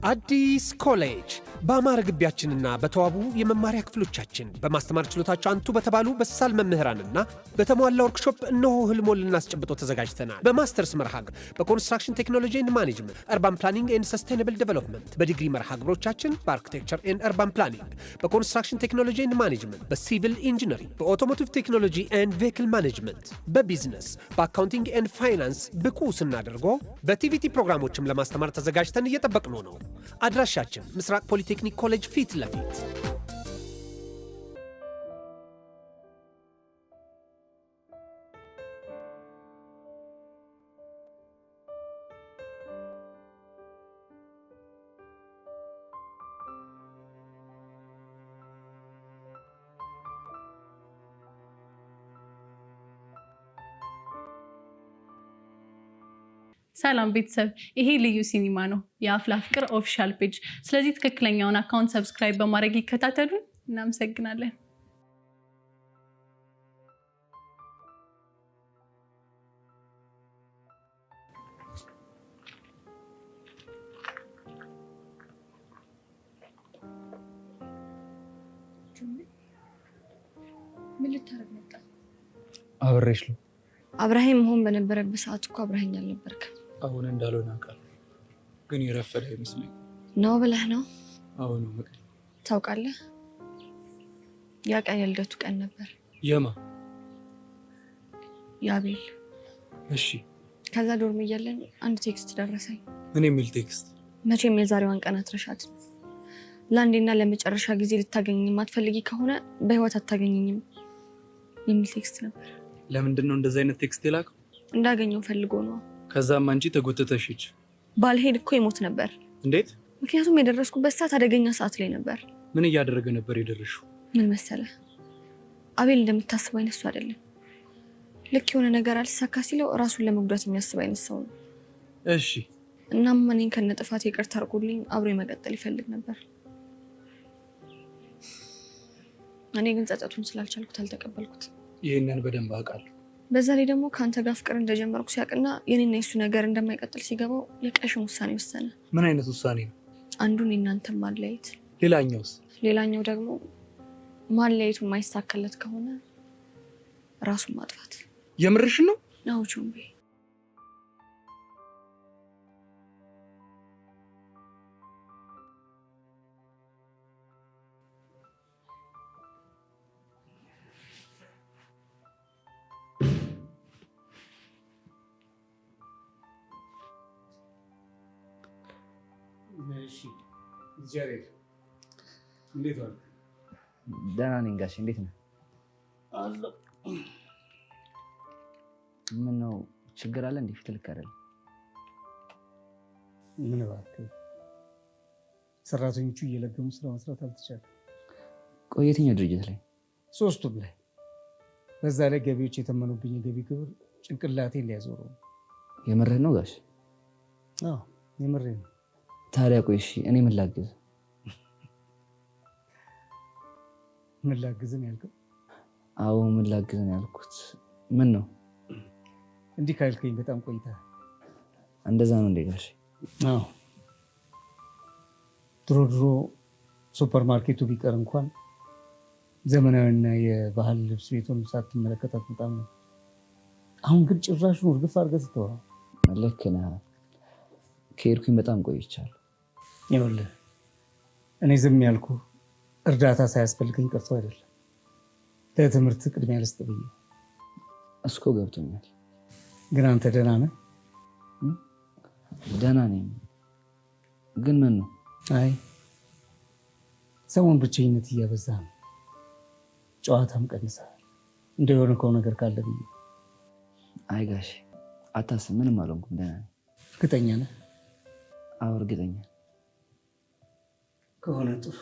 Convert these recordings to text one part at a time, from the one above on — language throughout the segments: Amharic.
አዲስ ኮሌጅ በአማረ ግቢያችንና በተዋቡ የመማሪያ ክፍሎቻችን በማስተማር ችሎታቸው አንቱ በተባሉ በሳል መምህራንና በተሟላ ወርክሾፕ እነሆ ህልሞን ልናስጨብጦ ተዘጋጅተናል። በማስተርስ መርሃ ግብር በኮንስትራክሽን ቴክኖሎጂ ኤንድ ማኔጅመንት፣ አርባን ፕላኒንግ ኤንድ ሰስቴናብል ዴቨሎፕመንት፣ በዲግሪ መርሃ ግብሮቻችን በአርኪቴክቸር ኤንድ አርባን ፕላኒንግ፣ በኮንስትራክሽን ቴክኖሎጂ ኤንድ ማኔጅመንት፣ በሲቪል ኢንጂነሪንግ፣ በኦቶሞቲቭ ቴክኖሎጂ ኤንድ ቬሂክል ማኔጅመንት፣ በቢዝነስ፣ በአካውንቲንግ ኤንድ ፋይናንስ ብቁ ስናደርጎ በቲቪቲ ፕሮግራሞችም ለማስተማር ተዘጋጅተን እየጠበቅነው ነው። አድራሻችን ምስራቅ ፖሊቴክኒክ ኮሌጅ ፊት ለፊት። ሰላም ቤተሰብ፣ ይሄ ልዩ ሲኒማ ነው፣ የአፍላ ፍቅር ኦፊሻል ፔጅ። ስለዚህ ትክክለኛውን አካውንት ሰብስክራይብ በማድረግ ይከታተሉን። እናመሰግናለን። ምን ልታረግ መጣ? አብሬሽ ነው። አብራሂም መሆን በነበረበት ሰዓት እኮ አብራሂኝ አልነበርክም። አሁን እንዳልሆነ አውቃለሁ፣ ግን የረፈደ አይመስለኝ ነው ብለህ ነው? አሁን ነው። ታውቃለህ፣ ያ ቀን የልደቱ ቀን ነበር። የማ? የአቤል። እሺ። ከዛ ዶርም እያለን አንድ ቴክስት ደረሰኝ። ምን የሚል ቴክስት? መቼም የዛሬዋን ቀን አትረሻትም። ለአንዴና ለመጨረሻ ጊዜ ልታገኘኝ የማትፈልጊ ከሆነ በህይወት አታገኘኝም የሚል ቴክስት ነበር። ለምንድን ነው እንደዚህ አይነት ቴክስት የላከው? እንዳገኘው ፈልጎ ነው። ከዛም አንቺ ተጎተተሽ ሂጅ። ባልሄድ እኮ ይሞት ነበር። እንዴት? ምክንያቱም የደረስኩበት ሰዓት አደገኛ ሰዓት ላይ ነበር። ምን እያደረገ ነበር የደረሽው? ምን መሰለህ፣ አቤል እንደምታስበው አይነት ሰው አይደለም። ልክ የሆነ ነገር አልሳካ ሲለው ራሱን ለመጉዳት የሚያስብ አይነት ሰው ነው። እሺ። እናም እኔን ከነጥፋት ይቅርታ አድርጎልኝ አብሮ መቀጠል ይፈልግ ነበር። እኔ ግን ጸጸቱን ስላልቻልኩት አልተቀበልኩት። ይህንን በደንብ አውቃለሁ። በዛ ላይ ደግሞ ከአንተ ጋር ፍቅር እንደጀመርኩ ሲያውቅና የኔና የሱ ነገር እንደማይቀጥል ሲገባው የቀሽም ውሳኔ ወሰነ። ምን አይነት ውሳኔ ነው? አንዱን የእናንተን ማለያየት፣ ሌላኛውስ? ሌላኛው ደግሞ ማለያየቱ የማይሳካለት ከሆነ ራሱን ማጥፋት። የምርሽ ነው? አዎ ቹምቤ። እሺ ጀሬድ እንዴት ዋልክ? ደህና ነኝ ጋሽ፣ እንዴት ነህ? አለሁ። ምነው ችግር አለ እንዴ? ፊት ልክ አይደለም። ምን እባክህ፣ ሰራተኞቹ እየለገሙ ስራ መስራት አልተቻለም። ቆይ የትኛው ድርጅት ላይ? ሶስቱም ላይ። በዛ ላይ ገቢዎች የተመኑብኝ የገቢ ግብር ጭንቅላቴን ሊያዞረው። የምርህን ነው ጋሽ? አዎ የምሬን ነው። ታዲያ ቆይ እሺ፣ እኔ ምን ላግዝ? ምን ላግዝ ነው ያልከው? አዎ ምን ላግዝ ነው ያልኩት። ምን ነው እንዲህ ካልከኝ በጣም ቆይተሃል። እንደዛ ነው እንዴ ጋሽ? አዎ ድሮ ሱፐር ማርኬቱ ቢቀር እንኳን ዘመናዊና የባህል ልብስ ቤቱን ሳትመለከታት በጣም ነው። አሁን ግን ጭራሹን እርግፍ አድርገህ ስትተወው። ልክ ነህ። ከሄድኩኝ በጣም ቆይቻለሁ። ይኸውልህ እኔ ዝም ያልኩህ እርዳታ ሳያስፈልገኝ ቀርቶ አይደለም፣ ለትምህርት ቅድሚያ ልስጥ ብዬ። እስኮ ገብቶኛል። ግን አንተ ደህና ነህ? ደህና ነኝ። ግን ምን ነው? አይ ሰሞኑን ብቸኝነት እያበዛ ነው፣ ጨዋታም ቀንሰሃል። እንደሆነው ነገር ካለ ብዬ። አይ ጋሽ አታስብ፣ ምንም አልሆንኩም፣ ደህና ነኝ። እርግጠኛ ነህ? አዎ እርግጠኛ ከሆነ ጥሩ።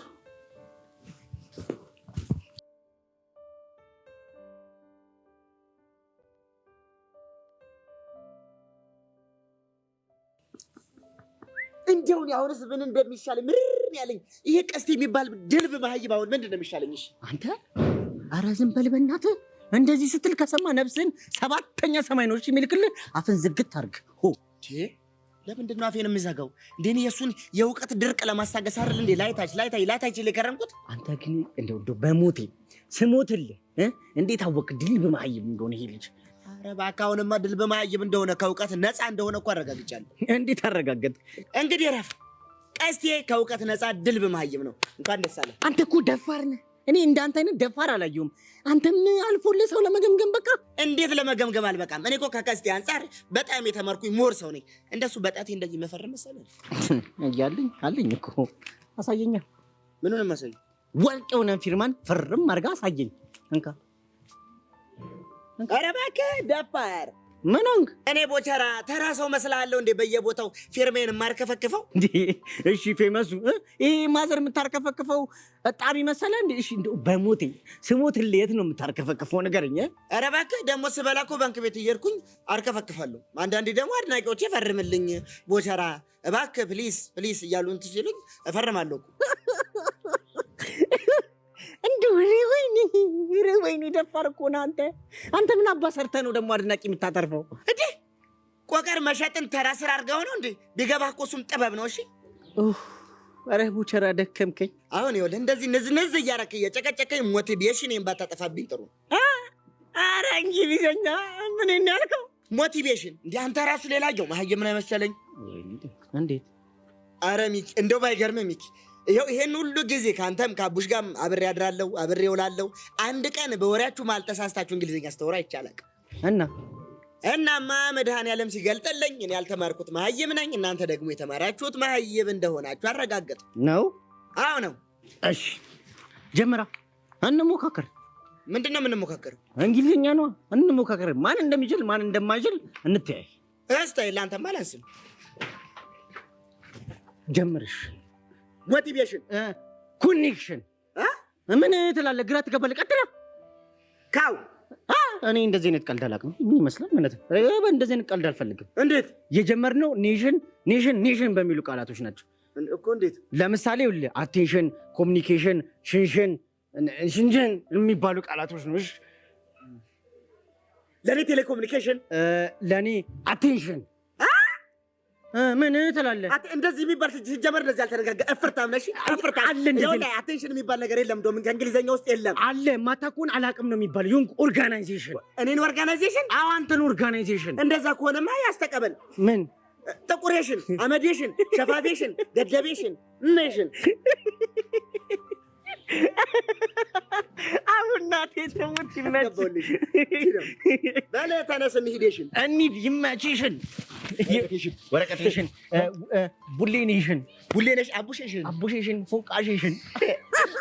እንደውን ያውርስ ምን እንደሚሻል ምርር ያለኝ ይሄ ቀስት የሚባል ድልብ ማህይብ አሁን ምንድን ነው የሚሻለኝ? እሺ አንተ ኧረ ዝም በል በእናትህ። እንደዚህ ስትል ከሰማ ነፍስን ሰባተኛ ሰማይ ነው እሺ የሚልክልህ። አፍን ዝግት አድርግ። ለምንድን ነው አፌን የምዘጋው? እንዴ የሱን የእውቀት ድርቅ ለማስታገስ አይደል እንዴ ላይታች ልከረምኩት። አንተ ግን እንደው በሞቴ ስሞትልህ እንዴት አወቅ ድል በመሀይብ እንደሆነ ይሄ ልጅ? ኧረ እባክህ አሁንማ ድል በመሀይብ እንደሆነ ከእውቀት ነፃ እንደሆነ እኮ አረጋግጫለሁ። እንዴት አረጋገጥ? እንግዲህ ረፍ ቀስቴ ከእውቀት ነፃ ድል በመሀይብ ነው። እንኳን ደስ አለህ። አንተ እኮ ደፋር ነህ። እኔ እንዳንተ አይነት ደፋር አላየሁም። አንተም አልፎልህ ሰው ለመገምገም በቃ። እንዴት ለመገምገም አልበቃም? እኔ እኮ ከቀስቴ አንጻር በጣም የተማርኩኝ ሞር ሰው ነኝ። እንደሱ በጣቴ እንደዚህ መፈረም መሰለህ? እያለኝ አለኝ እኮ አሳየኛ። ምኑንም መሰለኝ ወርቅ የሆነ ፊርማን ፍርም አድርጋ አሳየኝ። እንካ። ኧረ እባክህ ደፋር ምን ሆንክ? እኔ ቦቸራ ተራ ሰው መስላለሁ እንዴ? በየቦታው ፊርሜን የማርከፈክፈው እንዴ? እሺ ፌመሱ ይሄ ማዘር የምታርከፈክፈው ጣቢ መሰለህ እንዴ? እሺ እንደው በሞቴ ስሞትልህ የት ነው የምታርከፈክፈው ንገረኝ። ኧረ እባክህ ደግሞ ስበላ እኮ ባንክ ቤት እየሄድኩኝ አርከፈክፋለሁ። አንዳንዴ ደግሞ አድናቂዎቼ ፈርምልኝ ቦቸራ እባክህ ፕሊስ ፕሊስ እያሉ እንትን ሲሉኝ እፈርማለሁ እኮ። እንደው ወይኔ ደፋር እኮ ነህ አንተ። አንተ ምን አባ ሰርተህ ነው ደግሞ አድናቂ የምታተርፈው እንዴ? ቆቀር መሸጥን ተራ ስራ አድርገው ነው እንዴ? ቢገባህ እኮ እሱም ጥበብ ነው። እሺ ኧረ ቦቸራ ደከምከኝ። አሁን ይኸውልህ እንደዚህ ንዝንዝ እያደረክ እየጨቀጨቀኝ ሞቲቬሽን ባታጠፋብኝ ጥሩ። ኧረ እንግሊዘኛ ምን ያልከው? ሞቲቬሽን እንዲህ አንተ ራሱ ሌላየው መሀየም ነው መሰለኝ። እንዴት? ኧረ ሚኪ እንደው ባይገርምህ ሚኪ ይኸው ይሄን ሁሉ ጊዜ ከአንተም ከአቡሽ ጋርም አብሬ አድራለሁ አብሬ እውላለሁ። አንድ ቀን በወሬያችሁ ማልተሳስታችሁ እንግሊዝኛ ስተወራ ይቻላል። እናማ መድኃኔዓለም ሲገልጥልኝ እኔ ያልተማርኩት መሀይም ነኝ፣ እናንተ ደግሞ የተማራችሁት መሀይብ እንደሆናችሁ አረጋገጥ ነው። አዎ ነው። እሺ ጀምራ እንሞካከር። ምንድን ነው የምንሞካከረው? እንግሊዝኛ ነው እንሞካከር። ማን እንደሚችል ማን እንደማይችል እንተያይ። እስታይ ለአንተማ አላንስም። ጀምርሽ ሞቲቬሽን ኮኔክሽን ምን ትላለህ? ግራ ትገባለህ። ቀጥላ ካው እኔ እንደዚህ አይነት ቀልድ አላውቅም። ምን ይመስላል? እንደዚህ አይነት ቀልድ አልፈልግም። እንዴት? የጀመርነው ኔሽን በሚሉ ቃላቶች ናቸው እኮ። እንዴት? ለምሳሌ አቴንሽን፣ ኮሚኒኬሽን፣ ሽንሽን የሚባሉ ቃላቶች ነው። ለእኔ ቴሌኮሙኒኬሽን፣ ለእኔ አቴንሽን ምን ትላለህ? እንደዚህ የሚባል ሲጀመር እንደዚህ አልተነጋገ እፍርታም ነሽ። አቴንሽን የሚባል ነገር የለም። እንደውም ከእንግሊዝኛ ውስጥ የለም አለ። ማታውቁን አላውቅም ነው የሚባለው። ይሁን ኦርጋናይዜሽን። እኔን ኦርጋናይዜሽን? አዎ አንተን ኦርጋናይዜሽን። እንደዛ ከሆነማ ያስተቀበል። ምን ጥቁሬሽን፣ አመዴሽን፣ ሸፋፌሽን፣ ገደቤሽን፣ ኔሽን አሁን እናቴ ትሙት ይመችሽ። በለ ተነስ እንሂዴሽን እንሂድ። ይመችሽን። ወረቀቴሽን፣ ቡሌኔሽን፣ አቡሼሽን፣ ፎንቃሼሽን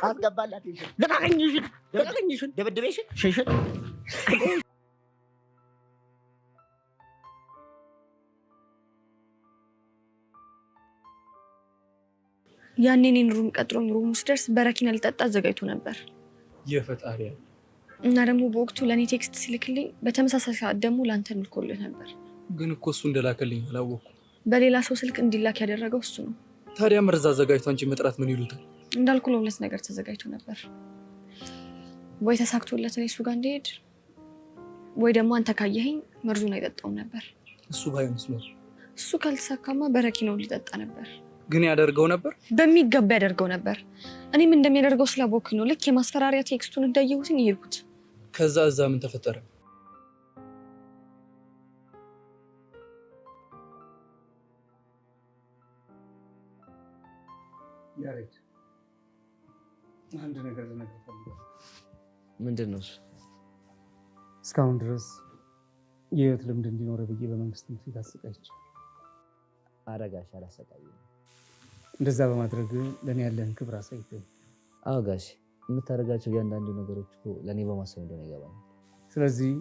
አስገባላት። ለቃቀኝሽን፣ ደበደቤሽን፣ ሽሽን ያኔ እኔን ሩም ቀጥሮኝ ሩም ውስጥ ደርስ በረኪና ልጠጣ አዘጋጅቶ ነበር። የፈጣሪ እና ደግሞ በወቅቱ ለእኔ ቴክስት ሲልክልኝ በተመሳሳይ ሰዓት ደግሞ ለአንተ ልኮልህ ነበር። ግን እኮ እሱ እንደላከልኝ አላወኩም። በሌላ ሰው ስልክ እንዲላክ ያደረገው እሱ ነው። ታዲያ መርዝ አዘጋጅቶ አንቺ መጥራት ምን ይሉታል? እንዳልኩ ለሁለት ነገር ተዘጋጅቶ ነበር። ወይ ተሳክቶለት እኔ እሱ ጋር እንዲሄድ፣ ወይ ደግሞ አንተ ካየኸኝ መርዙን አይጠጣውም ነበር። እሱ ባይሆንስ ነው? እሱ ካልተሳካማ በረኪናው ሊጠጣ ነበር። ግን ያደርገው ነበር፣ በሚገባ ያደርገው ነበር። እኔም እንደሚያደርገው ስላወኩኝ ነው ልክ የማስፈራሪያ ቴክስቱን እንዳየሁትኝ ይሄድኩት። ከዛ እዛ ምን ተፈጠረ? ያሬድ አንድ ነገር ልነግርህ ፈልጋለሁ። ምንድን ነው እሱ? እስካሁን ድረስ የህይወት ልምድ እንዲኖረ ብዬ በመንግስት ትምህርት ቤት አሰቃይቻለሁ። አረጋሽ አላሰቃየም። እንደዛ በማድረግ ለእኔ ያለህን ክብር አሳይተኝ። አዎ ጋሽ፣ የምታደርጋቸው እያንዳንዱ ነገሮች እኮ ለእኔ በማሰብ እንደሆነ ይገባኛል። ስለዚህ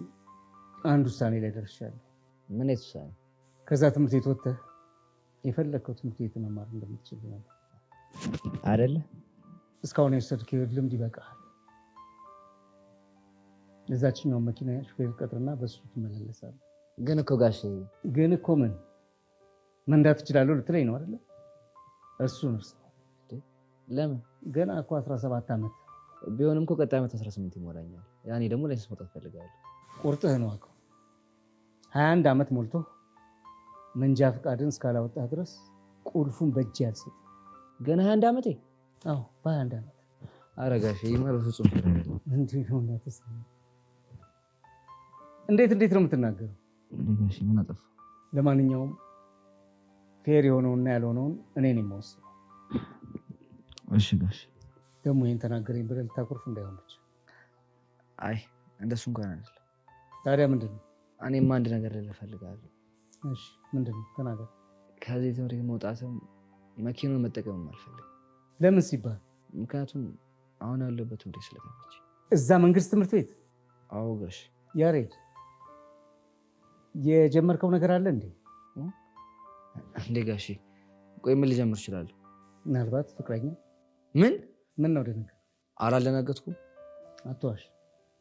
አንድ ውሳኔ ላይ ደርሻለሁ። ምን አይነት ውሳኔ? ከዛ ትምህርት ቤት ወጥተህ የፈለግከው ትምህርት ቤት መማር እንደምትችል ነበር አይደለ? እስካሁን የወሰድከው የህይወት ልምድ ይበቃሃል። ለዛችኛውን መኪና ሹፌር ቀጥርና በሱ ትመላለሳለህ። ግን እኮ ጋሽ፣ ግን እኮ ምን መንዳት እችላለሁ ልትለኝ ነው አይደለ? እሱን እርሳው። ለምን? ገና እኮ 17 ዓመት ቢሆንም እኮ ቀጣይ ዓመት 18 ይሞላኛል። ያኔ ደግሞ ላይሰንስ መውጣት ፈልጋለሁ። ቁርጥህ ነው አውቀው። 21 ዓመት ሞልቶ መንጃ ፈቃድን እስካላወጣህ ድረስ ቁልፉን በእጅ ያልሰጥ። ገና 21 ዓመቴ? አዎ በ21 ዓመት። ኧረ ጋሼ ይማ በፍጹም እንዴት ነው እናትስ? እንዴት ነው የምትናገረው? ጋሼ ምን አጠፋ? ለማንኛውም ፌር የሆነውና ያልሆነውን እኔ ነኝ የምወስነው። እሺ ጋሼ። ደግሞ ይሄን ተናገረኝ ብለህ ልታኮርፍ እንዳይሆን ብቻ። አይ እንደሱ እንኳን አይደለም። ታዲያ ምንድን ነው? እኔማ አንድ ነገር ልልህ እፈልጋለሁ። እሺ ምንድን ነው? ተናገር። ከዚህ ትምህርት መውጣትም መኪናውን መጠቀምም አልፈልግም። ለምን ሲባል? ምክንያቱም አሁን ያለበት ትምህርት ስለተመቸኝ። እዛ መንግስት ትምህርት ቤት? አዎ ጋሼ። ያሬድ የጀመርከው ነገር አለ እንዴ? እንዴ ጋሼ? ቆይ ምን ልጀምር እችላለሁ? ምናልባት ፍቅረኛ? ምን ነው ደነገ? አልደነገጥኩም። አትዋሽ፣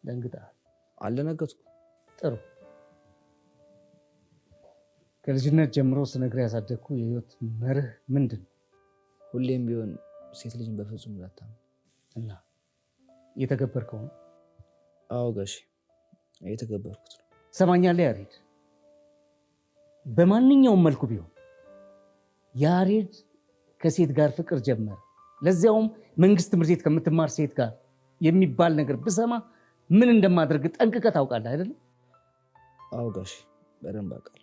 ደንግጠሃል። አልደነገጥኩም። ጥሩ። ከልጅነት ጀምሮ ስነግርህ ያሳደግኩ የህይወት መርህ ምንድን ነው? ሁሌም ቢሆን ሴት ልጅን በፍጹም እንዳታምን። እና እየተገበርከው ነው? አዎ ጋሼ፣ እየተገበርኩት ነው። ትሰማኛለህ ያሬድ? በማንኛውም መልኩ ቢሆን ያሬድ ከሴት ጋር ፍቅር ጀመረ፣ ለዚያውም መንግስት ትምህርት ቤት ከምትማር ሴት ጋር የሚባል ነገር ብሰማ ምን እንደማደርግ ጠንቅቀህ ታውቃለህ አይደለም? አዎ ጋሼ፣ በደንብ አውቃለሁ።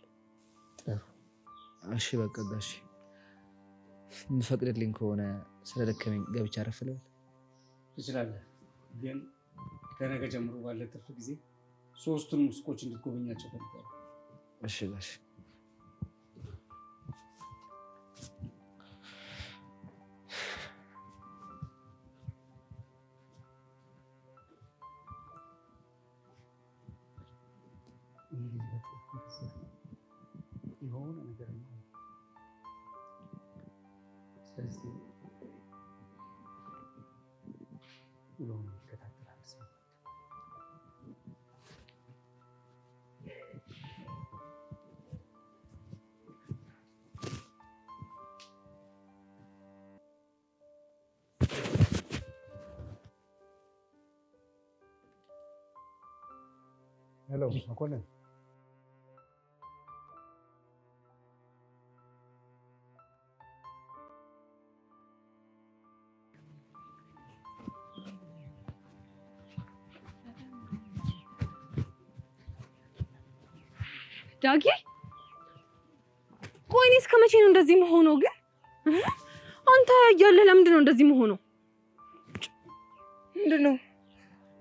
ጥሩ። እሺ በቃ ጋሼ፣ የምፈቅድልኝ ከሆነ ስለደከመኝ ገብቼ አረፍ ልበል? ትችላለህ፣ ግን ከነገ ጀምሮ ባለ ትርፍ ጊዜ 3ቱንም ሱቆች እንድትጎበኛቸው ፈልጋለሁ። እሺ ጋሼ። የሆነ ነገር ነው። ስለዚህ ውሎውን ይከታተላል። ሄሎ መኮንን። ዳጊ፣ ቆይ እኔ እስከ መቼ ነው እንደዚህ መሆነው? ግን አንተ እያለህ ለምንድን ነው እንደዚህ መሆነው? ምንድን ነው?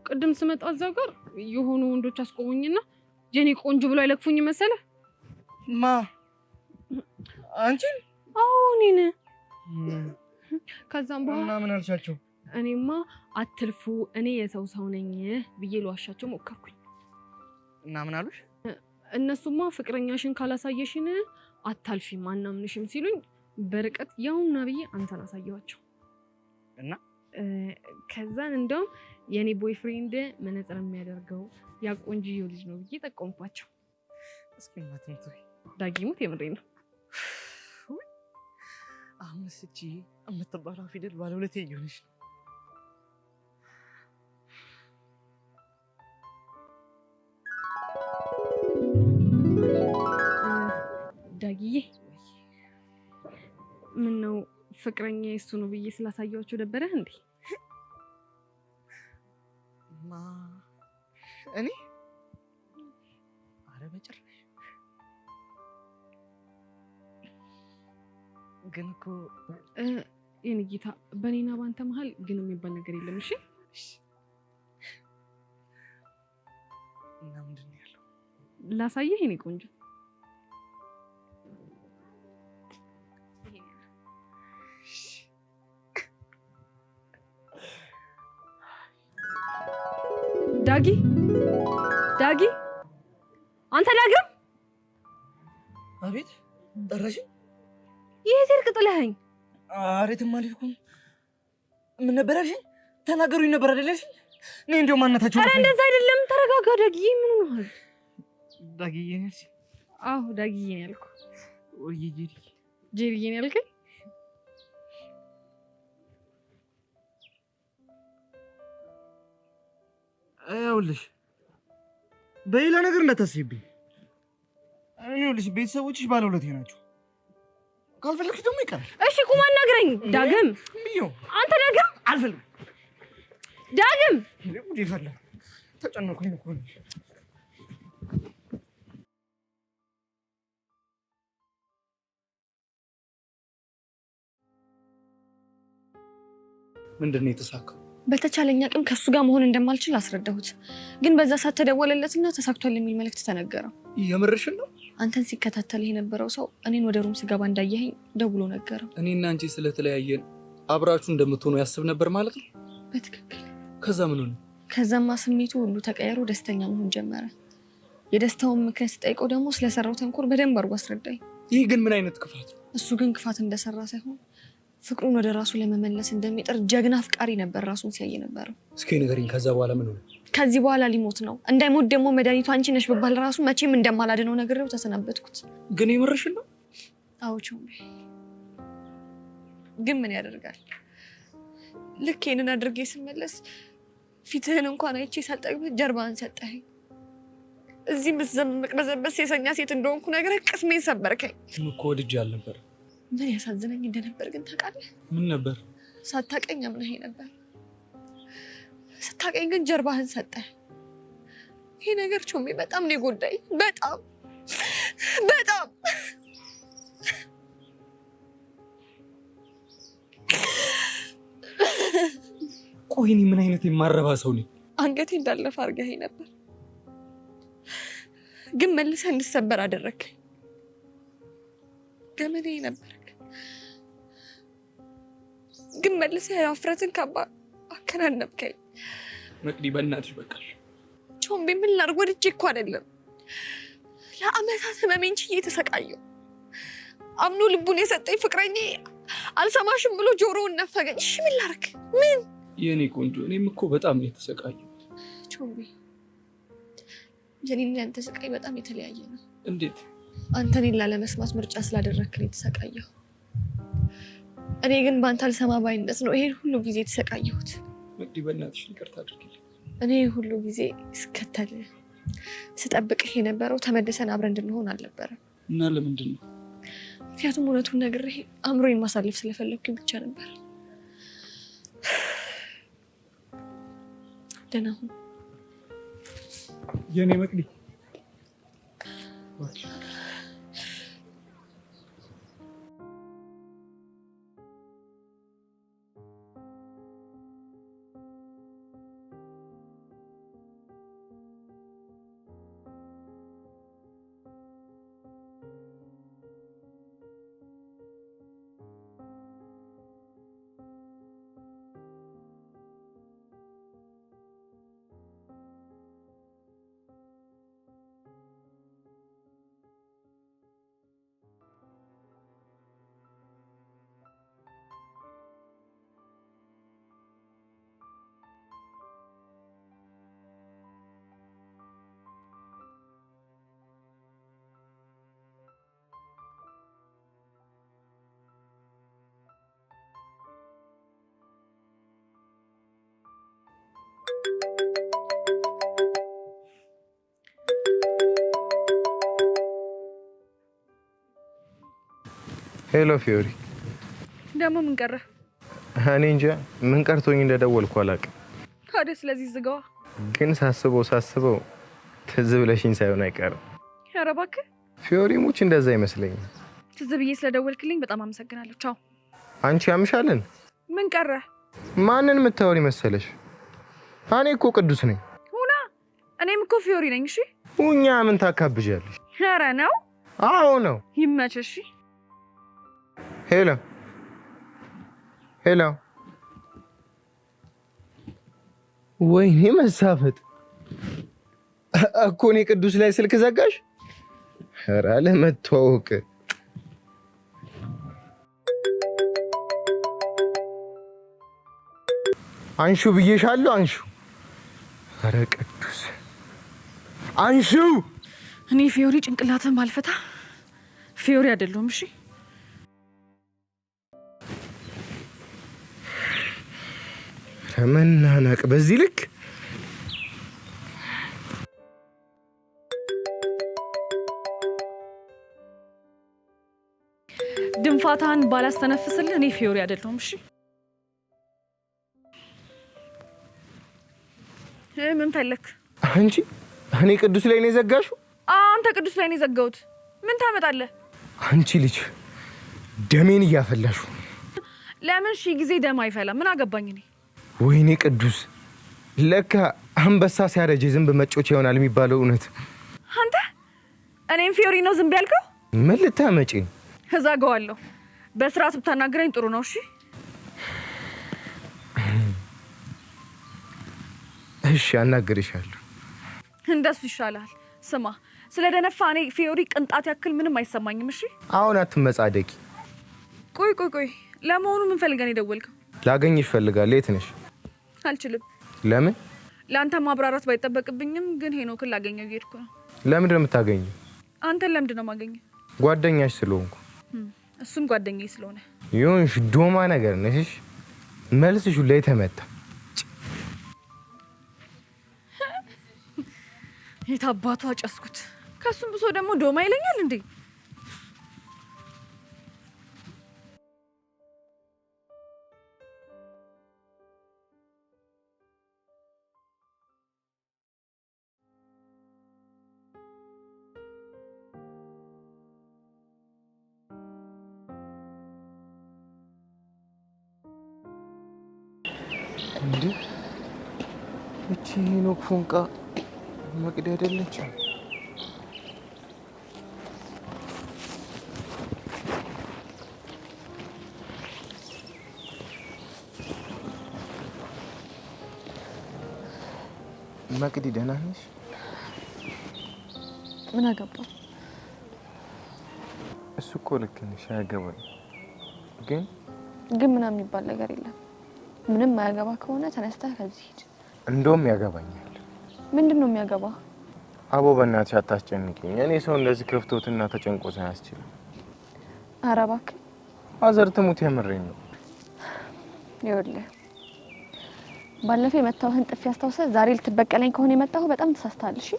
ቅድም ስመጣ እዛው ጋር የሆኑ ወንዶች አስቆሙኝና ጀኔ ቆንጆ ብሎ አይለክፉኝ መሰለ። ማ አንቺን? አዎ እኔን። ከዛም በኋላ እና ምን አልሻቸው? እኔማ አትልፉ እኔ የሰው ሰው ነኝ ብዬ ልዋሻቸው ሞከርኩኝ። እና ምን አሉሽ? እነሱማ ፍቅረኛሽን ካላሳየሽን አታልፊም አናምንሽም ሲሉኝ በርቀት ያውና ብዬ አንተን አሳየኋቸው። እና ከዛን እንደውም የኔ ቦይፍሬንድ መነጽር የሚያደርገው ያ ቆንጆዬው ልጅ ነው ብዬ ጠቆምኳቸው። እስኪ ማትንቱ ዳጊሙት የምሬን ነው። አሁንስ እቺ የምትባለው ፊደል ባለ ሁለቴ እየሆነች ነው። ዳጊዬ ምን ነው ፍቅረኛ እሱ ነው ብዬ ስላሳየኋቸው ደበረህ እንዴ? ማ እኔ? አረ በጭራሽ። ግን እኮ የኔ ጌታ በኔና ባንተ መሀል ግን የሚባል ነገር የለም። እሺ እና ምንድን ነው ያለው? ላሳየህ የኔ ቆንጆ። ዳጊ አንተ ዳግም! አቤት ጠራሽ? የት ሄድክ ጥለኸኝ? ኧረ የትም አልሄድኩም። ምን ነበር ያልሽኝ? ተናገሩኝ ነበር አይደለሽ? እኔ እንደው ማንነታችሁ። ኧረ እንደዛ አይደለም፣ ተረጋጋ ዳጊ። ምን ሆነሃል? ዳጊዬ ነሽ? አዎ ዳጊዬ ነው ያልኩህ። ወይ ጄሪዬ ነው ያልከኝ? ይኸውልሽ በሌላ ነገር እንዳታስቢብኝ። ይኸውልሽ ቤተሰቦችሽ ባለውለቴ ናቸው። ካልፈለግሽ ደግሞ ይቀራል። እሺ ቁም አናግረኝ ዳግም። አንተ ዳግም አልፈልግም። ዳግም ይፈላ ተጨነኩኝ እኮ ነው። ምንድን ነው የተሳካው? በተቻለኝ አቅም ከሱ ጋር መሆን እንደማልችል አስረዳሁት። ግን በዛ ሰዓት ተደወለለትና ተሳክቷል የሚል መልእክት ተነገረው። የምርሽን ነው? አንተን ሲከታተል የነበረው ሰው እኔን ወደ ሩም ስገባ እንዳየኸኝ ደውሎ ነገረው። እኔና አንቺ ስለተለያየን አብራችሁ እንደምትሆኑ ያስብ ነበር ማለት ነው? በትክክል። ከዛ ምን ሆነ? ከዛማ ስሜቱ ሁሉ ተቀየሮ ደስተኛ መሆን ጀመረ። የደስታውን ምክንያት ስጠይቀው ደግሞ ስለሰራው ተንኮል በደንብ አድርጎ አስረዳኝ። ይህ ግን ምን አይነት ክፋት ነው? እሱ ግን ክፋት እንደሰራ ሳይሆን ፍቅሩን ወደ ራሱ ለመመለስ እንደሚጥር ጀግና አፍቃሪ ነበር ራሱን ሲያይ ነበረው። እስኪ ንገሪኝ፣ ከዛ በኋላ ምን ሆነ? ከዚህ በኋላ ሊሞት ነው። እንዳይሞት ደግሞ መድኃኒቱ አንቺ ነሽ ብባል ራሱ መቼም እንደማላድነው ነግሬው ተሰናበትኩት። ግን የምርሽን ነው? አዎ ቾምቤ፣ ግን ምን ያደርጋል፣ ልክ ይሄንን አድርጌ ስመለስ ፊትህን እንኳን አይቼ ሳልጠግብህ ጀርባህን ሰጠኸኝ። እዚህ ምትዘምቅ በዘበስ የሰኛ ሴት እንደሆንኩ ነግረህ ቅስሜን ሰበርከኝ። እኮ ወድጄ አልነበረ። ምን ያሳዝነኝ እንደነበር ግን ታውቃለህ? ምን ነበር? ሳታውቀኝ አምነኸኝ ነበር። ስታውቀኝ ግን ጀርባህን ሰጠህ። ይሄ ነገር ቾሜ በጣም ነው የጎዳኝ። በጣም በጣም ቆይ እኔ ምን አይነት የማረባ ሰው ነኝ? አንገቴ እንዳለፈ አድርገኸኝ ነበር፣ ግን መልሰህ እንድሰበር አደረግከኝ። ገመኔ ነበርክ፣ ግን መልሰህ የአፍረትን ካባ አከናነብከኝ። መቅዲ በእናትሽ በቃሽ። ቾምቤ ምን ላድርግ? ወድጄ እኮ አይደለም፣ ለአመታት ህመሜን ችዬ የተሰቃየሁ። አምኖ ልቡን የሰጠኝ ፍቅረኛ አልሰማሽም ብሎ ጆሮውን ነፈገኝ። እሺ ምን ላድርግ? ምን የኔ ቆንጆ፣ እኔም እኮ በጣም ነው የተሰቃየሁት። ቾምቤ የኔና ያንተ ስቃይ በጣም የተለያየ ነው። እንዴት? አንተ እኔን ላለመስማት ምርጫ ስላደረግክን የተሰቃየሁ፣ እኔ ግን በአንተ አልሰማ ባይነት ነው ይሄን ሁሉ ጊዜ የተሰቃየሁት። መቅዲ በእናትሽ ይቅርታ አድርጊልኝ። እኔ ሁሉ ጊዜ ስከተልህ ስጠብቅህ የነበረው ተመልሰን አብረን እንድንሆን አልነበረም። እና ለምንድን ነው? ምክንያቱም እውነቱን ነግሬህ አእምሮዬን ማሳለፍ ስለፈለግኩኝ ብቻ ነበር። ደህና ሁን የኔ መቅዲ። ሄሎ ፊዮሪ። ደግሞ ምን ቀረ? እኔ እንጃ ምን ቀርቶኝ እንደደወልኩ አላውቅም። ታዲያ ስለዚህ ዝጋዋ። ግን ሳስበው ትዝ ብለሽኝ ሳይሆን አይቀርም። ኧረ እባክህ ፊዮሪ ሙች እንደዛ አይመስለኝም። ትዝ ብዬ ስለደወልክልኝ በጣም አመሰግናለሁ። ቻው። አንቺ ያምሻልን? ምን ቀረ? ማንን የምታወሪ መሰለሽ? እኔ እኮ ቅዱስ ነኝ። ሁና እኔም እኮ ፊዮሪ ነኝ። እሺ ሁኛ ምን ታካብጃለሽ? ኧረ ነው። አዎ ነው። ይመችሽ። ሄሎ ሄሎ። ወይኔ መሳፈጥ እኮ እኔ ቅዱስ ላይ ስልክ ዘጋሽ? ኧረ ለመተዋወቅ አንሹ ብዬሻለሁ። አንሹ። ኧረ ቅዱስ አንሹ። እኔ ፊዮሪ ጭንቅላትን ባልፈታ ፊዮሪ አይደለሁም። እሺ መናናቅ በዚህ ልክ እስትንፋታን ባላስተነፍስልህ እኔ ፊዮሪ አይደለሁም። እሺ ምን ፈለክ? አንቺ እኔ ቅዱስ ላይ ነው የዘጋሽው? አንተ ቅዱስ ላይ ነው የዘጋሁት። ምን ታመጣለህ? አንቺ ልጅ ደሜን እያፈላሹ። ለምን ሺህ ጊዜ ደም አይፈላ? ምን አገባኝ እኔ። ወይኔ ቅዱስ፣ ለካ አንበሳ ሲያረጅ ዝንብ መጮች ይሆናል የሚባለው እውነት። አንተ እኔም ፊዮሪ ነው ዝንብ ያልከው? ምን ልታመጪ? እዛጋዋለሁ። በስርዓት ብታናግረኝ ጥሩ ነው። እሺ እሺ፣ አናግርሻለሁ። እንደሱ ይሻላል። ስማ፣ ስለደነፋ እኔ ፊዮሪ ቅንጣት ያክል ምንም አይሰማኝም። እሺ አሁን አትመጻደቂ። ቆይ፣ ለመሆኑ ምን ፈልገን የደወልከው? ላገኝሽ እፈልጋለሁ። የት ነሽ? አልችልም። ለምን? ለአንተ ማብራራት ባይጠበቅብኝም ግን ሄኖክን ላገኘው እየሄድኩ ነው። ለምንድን ነው የምታገኘው? አንተን ለምንድን ነው የማገኘው? ጓደኛሽ ስለሆንኩ። እሱም ጓደኛዬ ስለሆነ። ይሁንሽ፣ ዶማ ነገር ነሽ። መልስሽ ላይ ተመታ። የት አባቱ አጨስኩት። ከሱም ብሶ ደግሞ ዶማ ይለኛል እንዴ? እንዴ እቺ ሄኖክ ፎንቃ መቅዲ አይደለች? መቅዲ ደህና ነሽ? ምን አገባ? እሱ እኮ ልክ ነሽ፣ አያገባኝ። ግን ምናምን የሚባል ነገር የለም። ምንም ማያገባ ከሆነ ተነስተህ ከዚህ ሂድ። እንደውም ያገባኛል። ምንድነው የሚያገባ? አቦ በእናትሽ አታስጨንቂኝ። እኔ ሰው እንደዚህ ከፍቶትና ተጨንቆ ሳያስችል። ኧረ እባክህ ማዘር ትሙት፣ የምሬን ነው። ይኸውልህ ባለፈው የመታሁህን ጥፊ አስታውሰህ ዛሬ ልትበቀለኝ ከሆነ የመጣሁ በጣም ተሳስተሃል። እሺ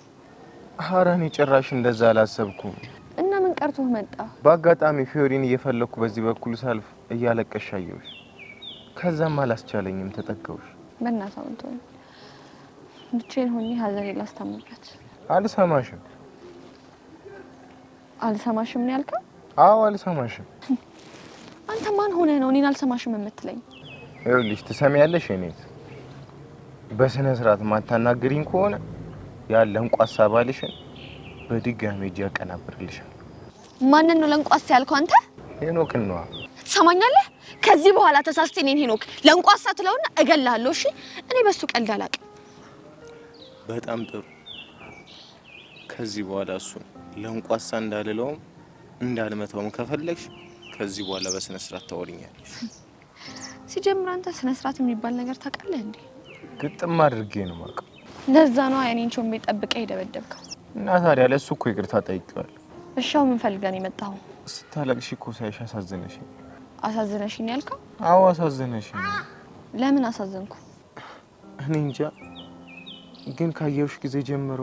ኧረ እኔ ጭራሽ እንደዛ አላሰብኩም። እና ምን ቀርቶህ መጣ? በአጋጣሚ ፊዮሪን እየፈለኩ በዚህ በኩል ሳልፍ እያለቀሽ አየሁሽ። ከዛም አላስቻለኝም፣ ተጠጋሁሽ። በእናትህ አንተው ብቻዬን ሆኜ ሀዘኔን ላስታምበት። አልሰማሽም። አልሰማሽም ነው ያልከው? አዎ አልሰማሽም። አንተ ማን ሆነህ ነው እኔን አልሰማሽም የምትለኝ? ይኸውልሽ ትሰሚያለሽ፣ እኔት በስነ ስርዓት ማታናግሪኝ ከሆነ ያለን ቋሳ ባልሽን በድጋሚ እጅ ያቀናብርልሻል። ማንን ነው ለንቋሳ ያልከው አንተ? ሄኖክን ነዋ። ትሰማኛለህ? ከዚህ በኋላ ተሳስቴ እኔን ሄኖክ ለንቋሳ ትለውና እገልሃለሁ። እሺ እኔ በሱ ቀልድ አላውቅም። በጣም ጥሩ። ከዚህ በኋላ እሱ ለንቋሳ እንዳልለውም እንዳልመታውም ከፈለግሽ ከዚህ በኋላ በስነ ስርዓት ታወሪኛለሽ። ሲጀምር አንተ ስነ ስርዓት የሚባል ነገር ታውቃለህ እንዴ? ግጥም አድርጌ ነው የማውቀው። ለዛ ነው እኔን ቾምቤ ጠብቀህ የደበደብከው። እና ታዲያ ለእሱ እኮ ይቅርታ ጠይቄዋለሁ። እሻው ምን ፈልገን የመጣው? ስታለቅሽ እኮ ሳይሽ አሳዘነሽኝ። አሳዘነሽኝ ያልከው? አዎ አሳዘነሽኝ። ለምን አሳዘንኩ? እኔ እንጃ፣ ግን ካየሁሽ ጊዜ ጀምሮ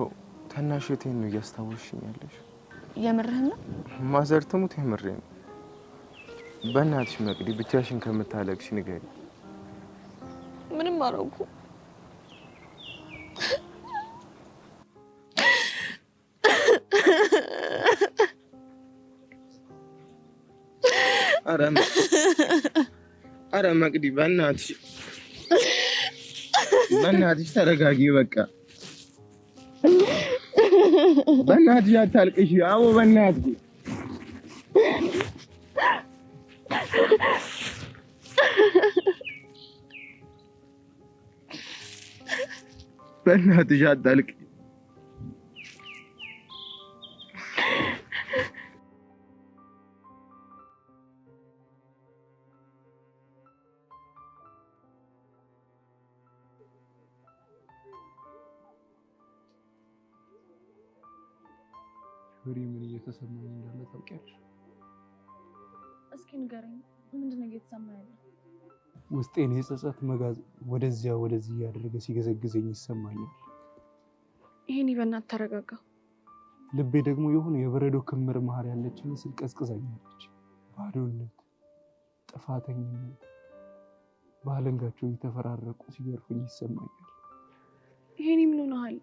ታናሽ እህቴን ነው እያስታወስሽኝ ያለሽ። የምርህን ነው? ማዘር ትሙት የምሬን ነው። በእናትሽ መቅዲ ብቻሽን ከምታለቅሽ ንገሪ። ምንም አረጉ። አረ መቅዲ በእናትሽ ተረጋጊ። በቃ በእናትሽ አታልቅሽ። አዎ በእናትሽ አታልቅሽ። ፍሬ ምን እየተሰማኝ እንዳለ ታውቂያለሽ? እስኪ ንገረኝ፣ ምንድን ነው እየተሰማ ያለው? ውስጤን የጸጸት መጋዝ ወደዚያ ወደዚህ እያደረገ ሲገዘግዘኝ ይሰማኛል። ይሄን በእናትህ ተረጋጋ። ልቤ ደግሞ የሆነ የበረዶ ክምር መሀል ያለች ምስል ቀዝቅዛኛለች። ባዶነት፣ ጥፋተኝነት ባለንጋቸው እየተፈራረቁ ሲገርፉኝ ይሰማኛል። ይሄኔ ምን ሆነሃል?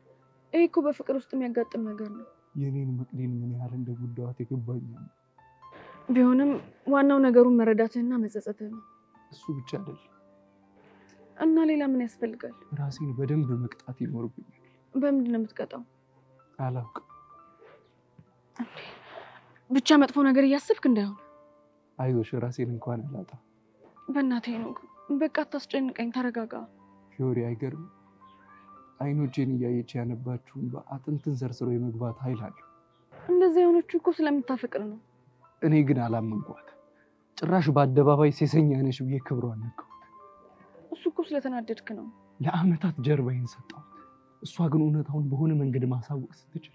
ይሄ እኮ በፍቅር ውስጥ የሚያጋጥም ነገር ነው። የኔን መቅዲን ምን ያህል እንደጎዳዋት የገባኝ ቢሆንም ዋናው ነገሩን መረዳትህና መጸጸትህ ነው። እሱ ብቻ አይደለም። እና ሌላ ምን ያስፈልጋል? ራሴን በደንብ መቅጣት ይኖርብኛል። በምንድን ነው የምትቀጣው? አላውቅም። ብቻ መጥፎ ነገር እያስብክ እንዳይሆን። አይዞሽ፣ ራሴን እንኳን አላጣ። በእናትህ ነው። በቃ አታስጨንቀኝ፣ ተረጋጋ። ፊዮሪ፣ አይገርም? አይኖቼን እያየች ያነባችውን በአጥንትን ሰርስሮ የመግባት ኃይል አለው። እንደዚህ የሆነችው እኮ ስለምታፈቅር ነው። እኔ ግን አላመንኳት። ጭራሽ በአደባባይ ሴሰኛ ነሽ ብዬ ክብሯን ነካሁት። እሱ እኮ ስለተናደድክ ነው። ለአመታት ጀርባዬን ሰጠሁት። እሷ ግን እውነታውን በሆነ መንገድ ማሳወቅ ስትችል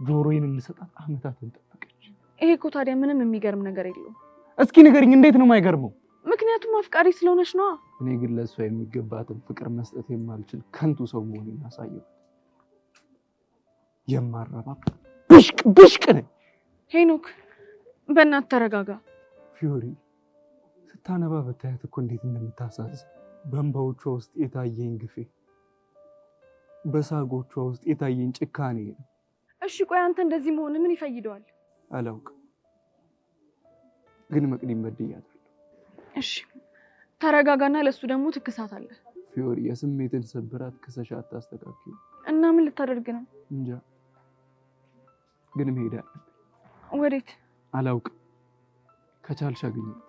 ጆሮዬን እንድሰጣት አመታትን ጠበቀች። ይሄ እኮ ታዲያ ምንም የሚገርም ነገር የለውም። እስኪ ንገሪኝ፣ እንዴት ነው የማይገርመው? ምክንያቱም አፍቃሪ ስለሆነች ነዋ። እኔ ግን ለእሷ የሚገባትን ፍቅር መስጠት የማልችል ከንቱ ሰው መሆኔን አሳየሁት። የማረባ ብሽቅ ነኝ። ሄኖክ፣ በእናትህ ተረጋጋ። ፊዮሪ፣ ስታነባ በታያት እኮ እንዴት እንደምታሳዝን። በእንባዎቿ ውስጥ የታየኝ ግፌ፣ በሳጎቿ ውስጥ የታየኝ ጭካኔ ነው። እሺ ቆይ አንተ እንደዚህ መሆን ምን ይፈይደዋል? አላውቅም፣ ግን መቅዲን በድያታለሁ። እሺ ተረጋጋና ለሱ ደግሞ ትክሳት አለ። ፊዮሪ፣ የስሜትን ስብራት ክሰሻ አታስተካክዩ። እና ምን ልታደርግ ነው? እንጃ፣ ግን መሄድ አለብኝ። ወዴት? አላውቅም። ከቻልሽ አግኛት።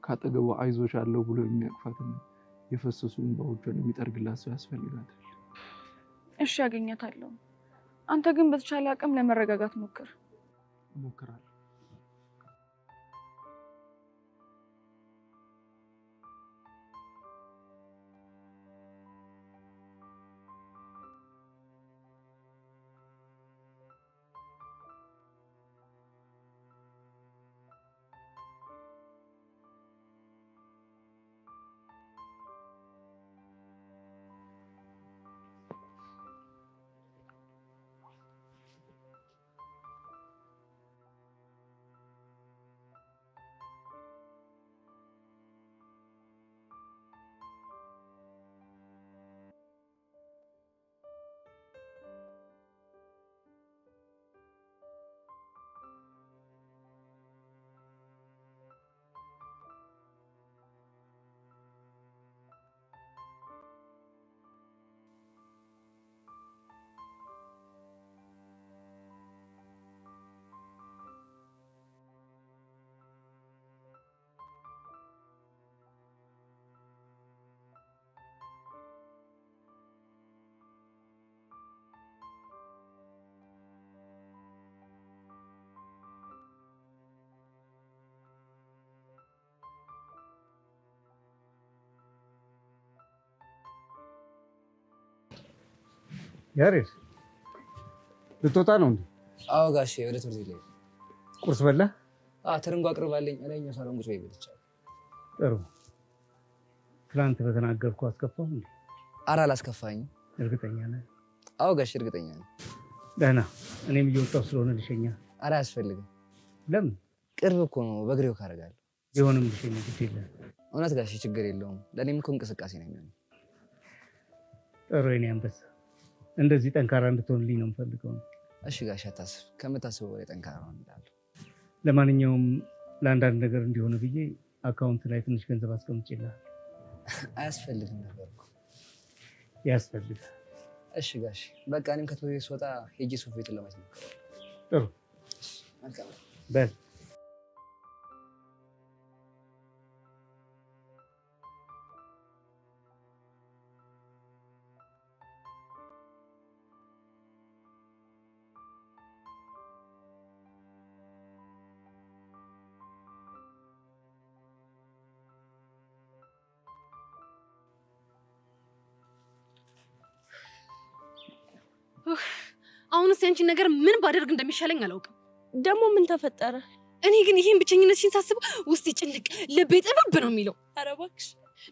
ካጠገቧ አይዞሽ አለው ብሎ የሚያቅፋትና የፈሰሱ እንባዎቿን የሚጠርግላት ሰው ያስፈልጋታል። እሺ አገኛታለሁ። አንተ ግን በተቻለ አቅም ለመረጋጋት ሞክር። እሞክራለሁ። ያሬድ ልትወጣ ነው እንዴ? አዎ ጋሼ፣ ወደ ትምህርት ቤት ላይ። ቁርስ በላ? ትርንጎ አቅርባለኝ እላኛው ሳሎን ቁጭ ብቻለሁ። ጥሩ። ትናንት በተናገርኩ አስከፋሁ እንዴ? ኧረ አላስከፋኝም። እርግጠኛ ነህ? አዎ ጋሼ፣ እርግጠኛ ነኝ። ደህና። እኔም እየወጣሁ ስለሆነ ልሸኛ። ኧረ አያስፈልግም። ለምን? ቅርብ እኮ ነው፣ በእግሬ ወክ አደርጋለሁ። ቢሆንም ልሸኛ ግድ የለም። እውነት ጋሼ፣ ችግር የለውም። ለእኔም እኮ እንቅስቃሴ ነው የሚሆነው። ጥሩ የኔ አንበሳ፣ እንደዚህ ጠንካራ እንድትሆንልኝ ነው የምፈልገው። እሺ ጋሼ፣ አታስብ። ከምታስበው በላይ ጠንካራ ነው እላለሁ። ለማንኛውም ለአንዳንድ ነገር እንዲሆነ ብዬ አካውንት ላይ ትንሽ ገንዘብ አስቀምጬልሃለሁ። አያስፈልግም ነበር እኮ። ያስፈልጋል። እሺ ጋሼ፣ በቃ እኔም ከትምህርት ቤት ስወጣ ሄጄ ሱፍ ቤቱን ለማየት ነው። ጥሩ በል። አሁንስ ያንቺን ነገር ምን ባደርግ እንደሚሻለኝ አላውቅም። ደግሞ ምን ተፈጠረ? እኔ ግን ይሄን ብቸኝነትሽን ሳስብ ውስጤ ጭንቅ፣ ልቤ ጥብብ ነው የሚለው። ኧረ እባክሽ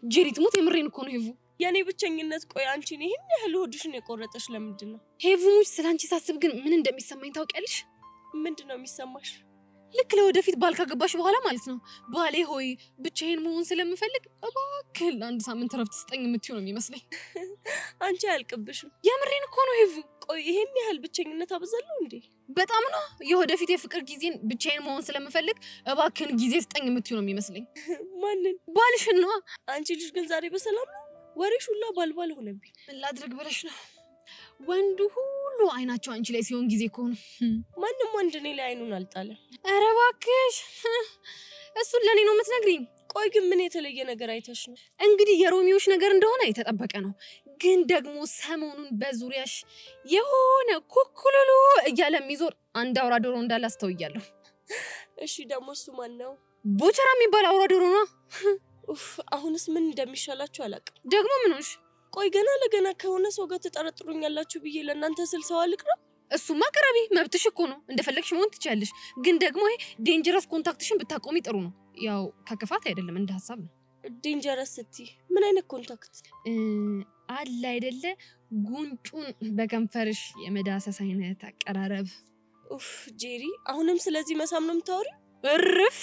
ጄሪት ሙት፣ የምሬን እኮ ነው ሄቡ። የኔ ብቸኝነት ቆይ አንቺን ይሄን ያህል ሆድሽን የቆረጠሽ ለምንድን ነው? ሄቡ ሙት፣ ስለ አንቺ ሳስብ ግን ምን እንደሚሰማኝ ታውቂያለሽ? ምንድን ነው የሚሰማሽ? ልክ ለወደፊት ባል ካገባሽ በኋላ ማለት ነው። ባሌ ሆይ ብቻዬን መሆን ስለምፈልግ እባክህ ለአንድ ሳምንት ረፍት ስጠኝ የምትይው ነው የሚመስለኝ። አንቺ አያልቅብሽም። የምሬን እኮ ነው ሄቭ። ቆይ ይሄን ያህል ብቸኝነት አበዛለሁ እንዴ? በጣም ነው። የወደፊት የፍቅር ጊዜን ብቻዬን መሆን ስለምፈልግ እባክህን ጊዜ ስጠኝ የምትይው ነው የሚመስለኝ። ማንን? ባልሽን ነዋ። አንቺ ልጅ ግን ዛሬ በሰላም ነው? ወሬሽ ሁላ ባልባል ሆነብኝ። ምን ላድርግ ብለሽ ነው? ወንዱ ሁሉ አይናቸው አንቺ ላይ ሲሆን ጊዜ እኮ ነው። ማንም ወንድ እኔ ላይ አይኑን አልጣለም። ኧረ እባክሽ እሱን ለእኔ ነው የምትነግሪኝ? ቆይ ግን ምን የተለየ ነገር አይተሽ ነው? እንግዲህ የሮሚዎች ነገር እንደሆነ የተጠበቀ ነው። ግን ደግሞ ሰሞኑን በዙሪያሽ የሆነ ኩኩሉሉ እያለ የሚዞር አንድ አውራ ዶሮ እንዳለ አስተውያለሁ። እሺ ደግሞ እሱ ማን ነው? ቦቸራ የሚባል አውራ ዶሮ ነው። ኡፍ አሁንስ ምን እንደሚሻላችሁ አላውቅም። ደግሞ ምን ሆንሽ? ቆይ ገና ለገና ከሆነ ሰው ጋር ትጠረጥሩኛላችሁ ብዬ ለእናንተ ስል ሰው አልቅረብ? እሱማ ቅረቢ፣ መብትሽ እኮ ነው። እንደፈለግሽ መሆን ትችያለሽ። ግን ደግሞ ይሄ ዴንጀረስ ኮንታክትሽን ብታቆሚ ጥሩ ነው። ያው ከክፋት አይደለም፣ እንደ ሀሳብ ነው። ዴንጀረስ ስትይ ምን አይነት ኮንታክት አለ አይደለ? ጉንጩን በከንፈርሽ የመዳሰስ አይነት አቀራረብ። ኡፍ ጄሪ፣ አሁንም ስለዚህ መሳም ነው የምታወሪው? እርፍ!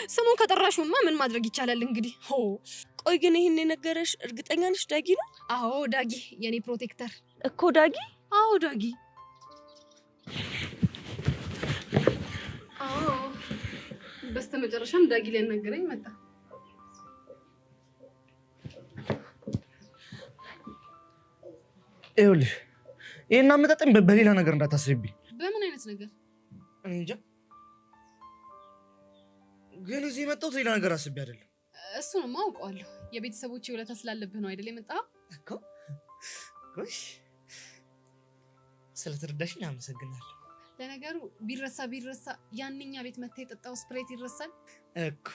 ስሙን ከጠራሽውማ ምን ማድረግ ይቻላል እንግዲህ። ቆይ ግን ይህን የነገረሽ እርግጠኛ ነሽ ዳጊ ነው? አዎ ዳጊ፣ የኔ ፕሮቴክተር እኮ ዳጊ። አዎ ዳጊ። አዎ በስተመጨረሻም ዳጊ ሊያናገረኝ መጣ። ይኸውልሽ ይሄን አመጣጠኝ በሌላ ነገር እንዳታስብኝ። በምን አይነት ነገር? እኔ እንጃ፣ ግን እዚህ የመጣሁት ሌላ ነገር አስቤ አይደለም። እሱንማ አውቀዋለሁ። የቤተሰቦቼ ውለታ ስላለብህ ነው አይደል የመጣኸው? እኮ ጎሽ፣ ስለተረዳሽኝ አመሰግናለሁ። ለነገሩ ቢረሳ ያንኛ ቤት መታ የጠጣው ስፕሬት ይረሳል እኮ።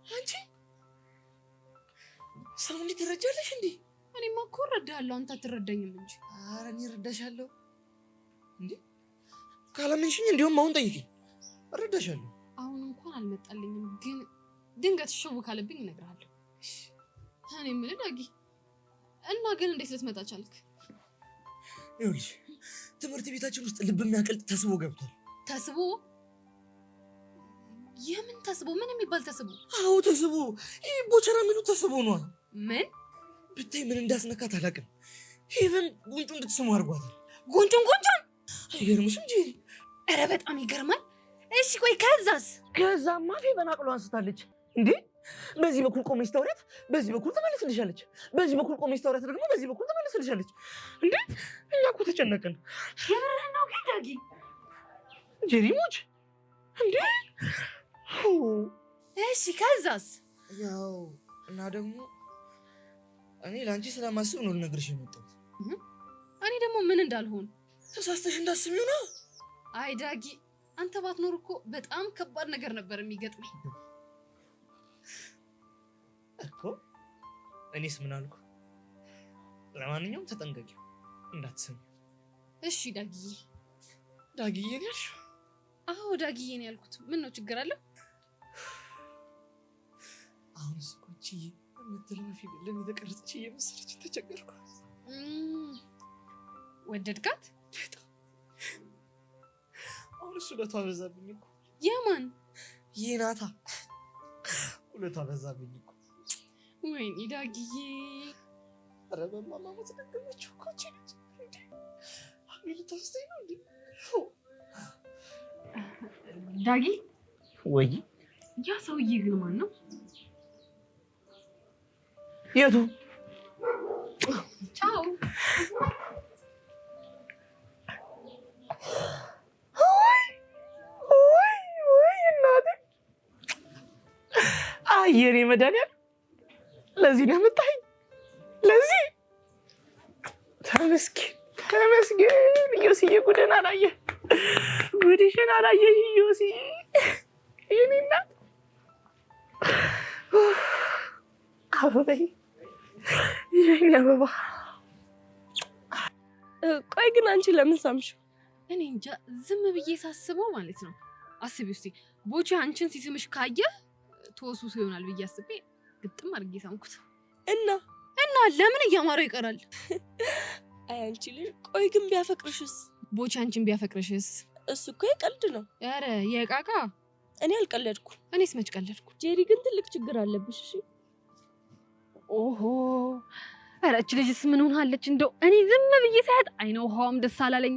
አንቺ ሰው እንዴት ትረጃለሽ እንዴ? እኔማ እኮ እረዳሃለሁ፣ አንተ አትረዳኝም እንጂ። ኧረ እኔ እረዳሻለሁ እንዴ። ካላመንሽኝ እንዲሁም አሁን ጠይቂኝ፣ እረዳሻለሁ። አሁን እንኳን አልመጣልኝም፣ ግን ድንገት ሽው ካለብኝ እነግርሃለሁ። እኔ የምልህ ዳጊ፣ እና ግን እንዴት ልትመጣ ቻልክ? ይኸውልሽ ትምህርት ቤታችን ውስጥ ልብ የሚያቀልጥ ተስቦ ገብቷል። ተስቦ? የምን ተስቦ? ምን የሚባል ተስቦ? አዎ ተስቦ፣ ይህ ቦቸራ የሚሉት ተስቦ ነዋ። ምን ብታይ ምን እንዳስነካት አላውቅም። ሄቨን ጉንጩ እንድትስሙ አድርጓታል። ጉንጩን? አይገርምሽም ጄሪ? ኧረ በጣም ይገርማል። እሺ ቆይ ከዛስ? ከዛማ ፌቨን አቅሎ አንስታለች እንዴ። በዚህ በኩል ቆመች ታውሪያት፣ በዚህ በኩል ተመልስልሻለች። በዚህ በኩል ቆመች ታውሪያት ደግሞ በዚህ በኩል ተመልስልሻለች። እንዴ እኛ እኮ ተጨነቅን። የምርህን ነው ግን ዳጊ? ጄሪ ሞች እንዴ። እሺ ከዛስ? ያው እና ደግሞ እኔ ለአንቺ ስለማስብ ነው ልነግርሽ የመጣሁት። እኔ ደግሞ ምን እንዳልሆን ተሳስተሽ እንዳስቢው ነው። አይ ዳጊ፣ አንተ ባትኖር እኮ በጣም ከባድ ነገር ነበር የሚገጥመኝ እኮ። እኔስ ምን አልኩ? ለማንኛውም ተጠንቀቂው እንዳትሰሚ። እሺ ዳጊዬ። ዳጊዬ ነው ያልሽው? አዎ ዳጊዬ ነው ያልኩት። ምን ነው ችግር አለው? አሁን ስቆቺ የምትለው ፊልም የተቀረጸች እየመሰለች ተቸገርኩ። ወደድካት? አሁን እሱ ውለቷ በዛብኝ እኮ። የማን? ይናታ ውለቷ በዛብኝ እኮ። ወይኔ ዳጊዬ። ኧረ በማማ ሞት ደገመችው እኮ እቺ ልጅ። እንዴ አሁን ልታስተኝ ነው እንዴ? ዳጊ ወይ ያ ሰውዬ ግን ማን ነው? የቱ? ቻው። ወይ እናቴ። አየኔ መድኃኒዓለም ለዚህ ነው የምታይኝ? ለዚህ ተመስገን። ዮስዬ ጉድን አላየህ፣ ጉድሽን አላየሽ ዮስዬ። የኔ እናት አበባዬ፣ የኔ አበባ። ቆይ ግን አንቺ ለምን ሳምሽው? እኔ እንጃ፣ ዝም ብዬ ሳስበው ማለት ነው። አስቢ እስቲ፣ ቦቼ አንቺን ሲስምሽ ካየ ተወሱስ ይሆናል ብዬ አስቤ ግጥም አድርጌ ሳምኩት። እና እና ለምን እያማረው ይቀራል? አይ አንቺ ልጅ ቆይ ግን ቢያፈቅርሽስ? ቦቻ አንቺን ቢያፈቅርሽስ? እሱ እኮ የቀልድ ነው። ኧረ የቃቃ እኔ አልቀለድኩ። እኔስ መች ቀለድኩ? ጄሪ ግን ትልቅ ችግር አለብሽ። እሺ ኦሆ ኧረ እች ልጅስ ምን ሆናለች? እንደው እኔ ዝም ብዬ ሳያት አይነ ውሃዋም ደስ አላለኝ።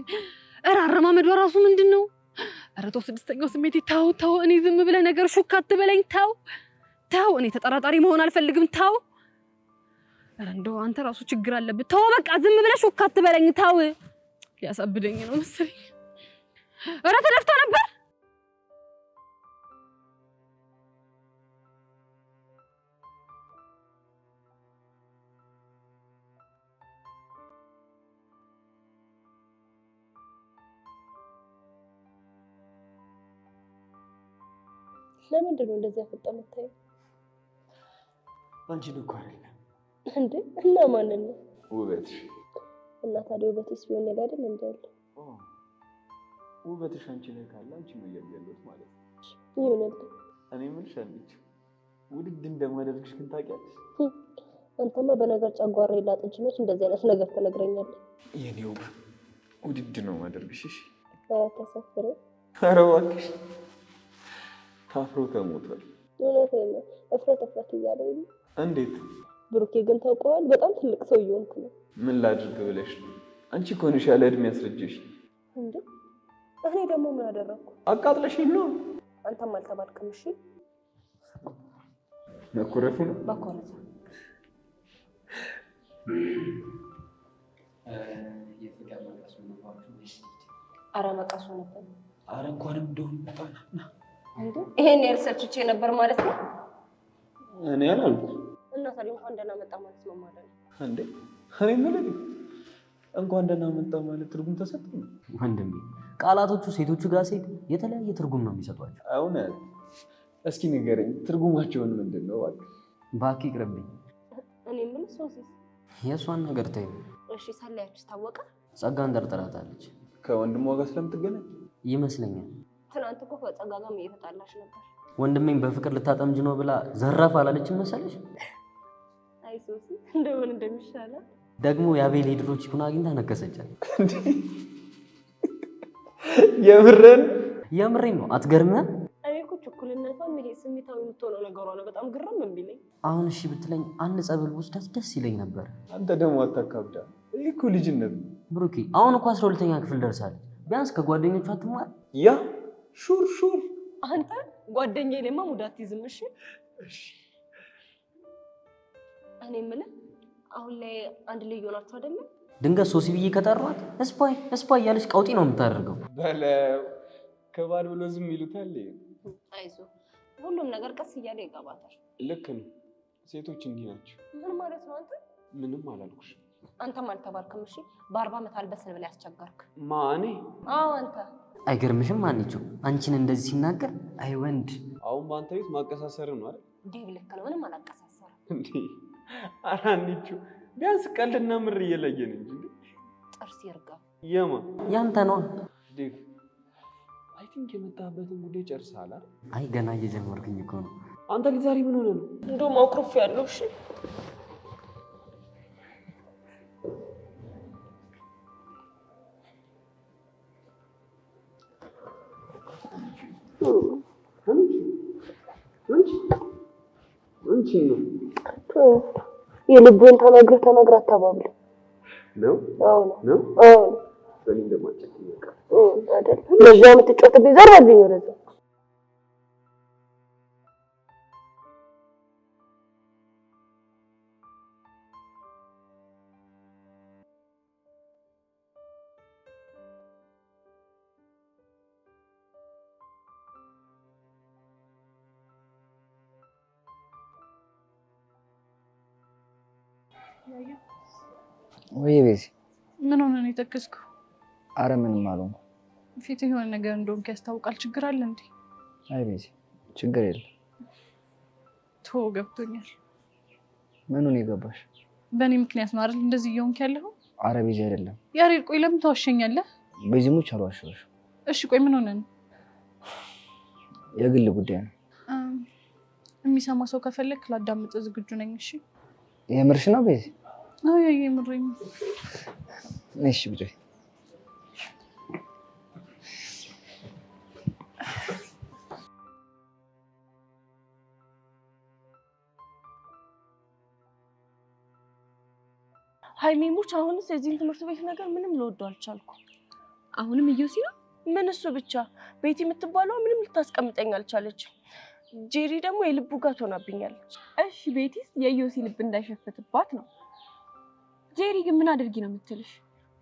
ኧረ አረማመዷ ራሱ ምንድን ነው? ኧረ ተው ስድስተኛው ስሜቴ ተው። እኔ ዝም ብለህ ነገር ሹክ አትበለኝ። ተው እኔ ተጠራጣሪ መሆን አልፈልግም። ተው ኧረ እንደው አንተ ራሱ ችግር አለብህ። ተው በቃ ዝም ብለህ ሹክ አትበለኝ። ተው ሊያሳብደኝ ነው መሰለኝ። ኧረ ተደፍቶ ነበር። ለምንድን ነው እንደዚህ ያፈጠመው? አንቺን እኮ አይደለም እንዴ? እና ማንን ነው? ውበትሽ። እና ታዲያ ውበትሽ ቢሆን ነገር አይደል እንዴ? ውበትሽ አንቺ ላይ ካለ አንቺ ነው ያያለሁት ማለት ነው። ይሁን እኔ ምን ሻለች ውድድ እንደማደርግሽ ግን ታውቂያለሽ? አንተማ በነገር ጨጓራ ይላጥ እንጂ መች እንደዚህ አይነት ነገር ትነግረኛለህ? የኔው ውድድ ነው ማደርግሽ። እሺ ተሰፍረ ኧረ እባክሽ ታፍሮ ተሞቷል። እውነቴን ነው። እፍረት እያለኝ ነው። እንዴት? ብሩኬ ግን ታውቀዋል፣ በጣም ትልቅ ሰው እየሆንክ ነው። ምን ላድርግ ብለሽ ነው? አንቺ እኮ ነሽ ያለ እድሜ ያስረጀሽ። እንዴ እኔ ደግሞ ምን አደረኩ? አቃጥለሽኝ ነው። አንተም አልተባልክም። እሺ መኮረፉ ነው ማኮረፍ። የፍቅር መቀሱ ነው። ኧረ መቀሱ ነበር። ኧረ እንኳንም እንደሆነ መጣና ይሄን ያልሰርችቼ ነበር ማለት ነው። እኔ አላልኩም። እና ታዲያ እንኳን ደህና መጣ ማለት ነው ማለት ነው እንዴ? እኔ ማለት እንኳን ደህና መጣ ማለት ትርጉም ተሰጠኝ ወንድሜ። ቃላቶቹ ሴቶቹ ጋር ሲሄድ የተለያየ ትርጉም ነው የሚሰጧቸው። እውነት? እስኪ ንገረኝ ትርጉማቸውን ምንድን ነው? እባክህ ይቅርብኝ። እኔ ምን ሶሲስ የእሷን ነገር ተይው። እሺ ሳላያችሁ ታወቀ? ጸጋን ጠርጥራታለች። ከወንድሟ ጋር ስለምትገናኝ ይመስለኛል። ትናንት እኮ ከጸጋ ጋር እየተጣላሽ ነበር። ወንድሜን በፍቅር ልታጠምጅ ነው ብላ ዘራፍ አላለችም መሰለሽ? አይ ሶሲ እንደምን እንደሚሻላት ደግሞ የአቤል ሄድሮች ይኩን አግኝታ ነከሰቻት። የምሬን ነው። አትገርምህም? እኔ እኮ ችኩልነቷን ይሄ ስሜታዊ የምትሆነው ነገሯ ነው በጣም ግርም የሚለኝ። አሁን እሺ ብትለኝ አንድ ጸበል ወስዳት ደስ ይለኝ ነበር። አንተ ደግሞ አታካብዳ። ይሄ እኮ ልጅነት ነው ብሩኬ። አሁን እኮ 12ኛ ክፍል ደርሳለች። ቢያንስ ከጓደኞቿ አትማር። ያ ሹር አንተ ጓደኛዬ ለማ ሙዳት ይዝም። እሺ እኔ የምልህ አሁን ላይ አንድ ልጅ ሆናችሁ አይደለም? ድንገት ሶሲ ብዬ ከጠሯት እስፓይ እያለች ቀውጢ ነው የምታደርገው። በለው ከባድ ብሎ ዝም ይሉታል። አይዞህ ሁሉም ነገር ቀስ እያለ ይገባታል። ልክ ነው። ሴቶች እንዲህ ናቸው። ምን ማለት ነው? አንተ ምንም አላልኩሽ። አንተም አልተባልክም። እሺ በ40 ዓመት አልበስል ብለህ ያስቸገርክ ማኔ? አዎ አንተ። አይገርምሽም? አንቺው አንቺን እንደዚህ ሲናገር አይ ወንድ። አሁን በአንተ ቤት ማቀሳሰር ነው አይደል? ዴቭ ልክ ነው። ምንም አላቀሳሰርም እንዴ። ኧረ አንቺው ቢያንስ ቀልድና ምር እየለየን እንጂ ጥርስ ይርጋ። የማ ያንተ ነው ዴቭ። አይ ቲንክ የመጣበትን ጉዳይ ጨርሰሃል አይደል? አይ ገና እየጀመርኩኝ እኮ ነው። አንተ ልጅ ዛሬ ምን ሆነ ነው? እንደውም አኩርፍ ያለው። እሺ አንቺ ነው የልብህን ተነግረህ አታባብል ነው? አዎ ነው። አዎ እኔ እንደማጨት ይወቃ አይደል? ለዛ የምትጫወትብኝ ዘርባልኝ ወደዛ። ወይ ቤዚ ምን ሆነ ነው የተከስከው? አረ ምንም አልሆንኩም። ፊት የሆነ ነገር እንደሆንክ ያስታውቃል። ችግር አለ እንዴ? አይ ቤዚ ችግር የለም። ቶ ገብቶኛል። ምኑን የገባሽ? በእኔ ምክንያት ነው አይደል እንደዚህ እየሆንክ ያለኸው? አረ ቤዚ አይደለም። ያሬድ ቆይ ለምን ታዋሸኛለህ? ቤዚሙች አልዋሸሁሽ። እሺ ቆይ ምን ሆነ ነው? የግል ጉዳይ ነው። የሚሰማ ሰው ከፈለክ ላዳምጥ ዝግጁ ነኝ። እሺ የምርሽ ነው ቤዚ? አይ የምሬን ነው። እሺ ብቻ ሃይሚሙች አሁንስ የዚህን ትምህርት ቤት ነገር ምንም ልወደው አልቻልኩም። አሁንም እየው ሲሉ ምን እሱ ብቻ ቤቲ የምትባለው ምንም ልታስቀምጠኝ አልቻለችም። ጄሪ ደግሞ የልቡ ጋት ሆናብኛለች። እሺ ቤቲስ የዮሲ ልብ እንዳይሸፍትባት ነው። ጄሪ ግን ምን አድርጊ ነው የምትልሽ?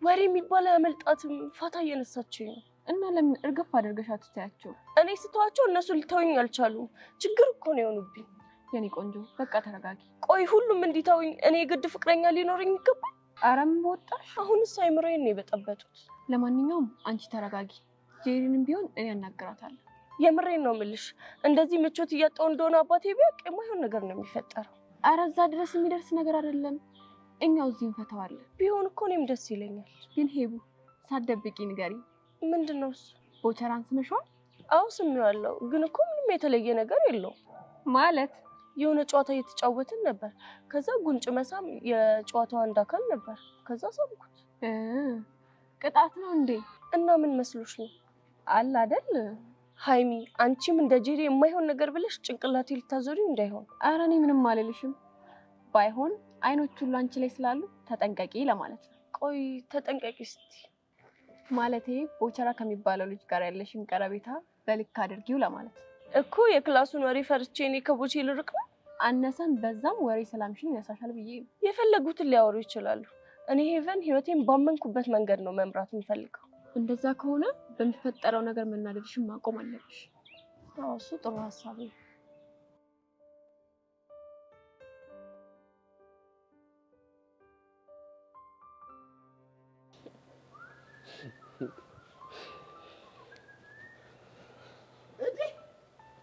ወሬ የሚባለው ያመልጣትም ፋታ እየነሳችኝ ነው። እና ለምን እርግፍ አድርገሽ አትተያቸው? እኔ ስተዋቸው እነሱ ልተውኝ አልቻሉም። ችግር እኮ ነው የሆኑብኝ። የኔ ቆንጆ በቃ ተረጋጊ። ቆይ ሁሉም እንዲተውኝ እኔ የግድ ፍቅረኛ ሊኖረኝ ይገባል? ኧረ ምን በወጣሽ። አሁንስ አይምሮዬን ነው የበጠበጡት። ለማንኛውም አንቺ ተረጋጊ። ጄሪንም ቢሆን እኔ አናግራታለሁ። የምሬን ነው የምልሽ። እንደዚህ ምቾት እያጣሁ እንደሆነ አባቴ ቢያውቅ የማይሆን ነገር ነው የሚፈጠረው። ኧረ እዛ ድረስ የሚደርስ ነገር አይደለም። እኛው እዚህ እንፈታዋለን። ቢሆን እኮ እኔም ደስ ይለኛል። ግን ሄቡ ሳትደብቂ ንገሪኝ። ምንድን ነው እሱ? ቦቸራን ስመሽዋል? አዎ ስሜዋለሁ፣ ግን እኮ ምንም የተለየ ነገር የለውም። ማለት የሆነ ጨዋታ እየተጫወትን ነበር። ከዛ ጉንጭ መሳም የጨዋታው አንድ አካል ነበር። ከዛ ሳምኩት። ቅጣት ነው እንዴ? እና ምን መስሎሽ ነው? አለ አይደል ሃይሚ፣ አንቺም እንደ ጄሪ የማይሆን ነገር ብለሽ ጭንቅላቴ ልታዞሪው እንዳይሆን። ኧረ እኔ ምንም አልልሽም። ባይሆን አይኖች ሁሉ አንቺ ላይ ስላሉ ተጠንቀቂ ለማለት ነው። ቆይ ተጠንቀቂ እስቲ ማለቴ ቦቸራ ከሚባለው ልጅ ጋር ያለሽን ቀረቤታ በልክ አድርጊው ለማለት እኮ። የክላሱን ወሬ ፈርቼ እኔ ከቦቼ ልርቅ ነው? አነሰን በዛም ወሬ ሰላምሽን ያሳሻል ብዬ ነው። የፈለጉትን ሊያወሩ ይችላሉ። እኔ ሄቨን ህይወቴን ባመንኩበት መንገድ ነው መምራት የምፈልገው። እንደዛ ከሆነ በሚፈጠረው ነገር መናደድሽን ማቆም አለብሽ። አዎ እሱ ጥሩ ሀሳብ ነው።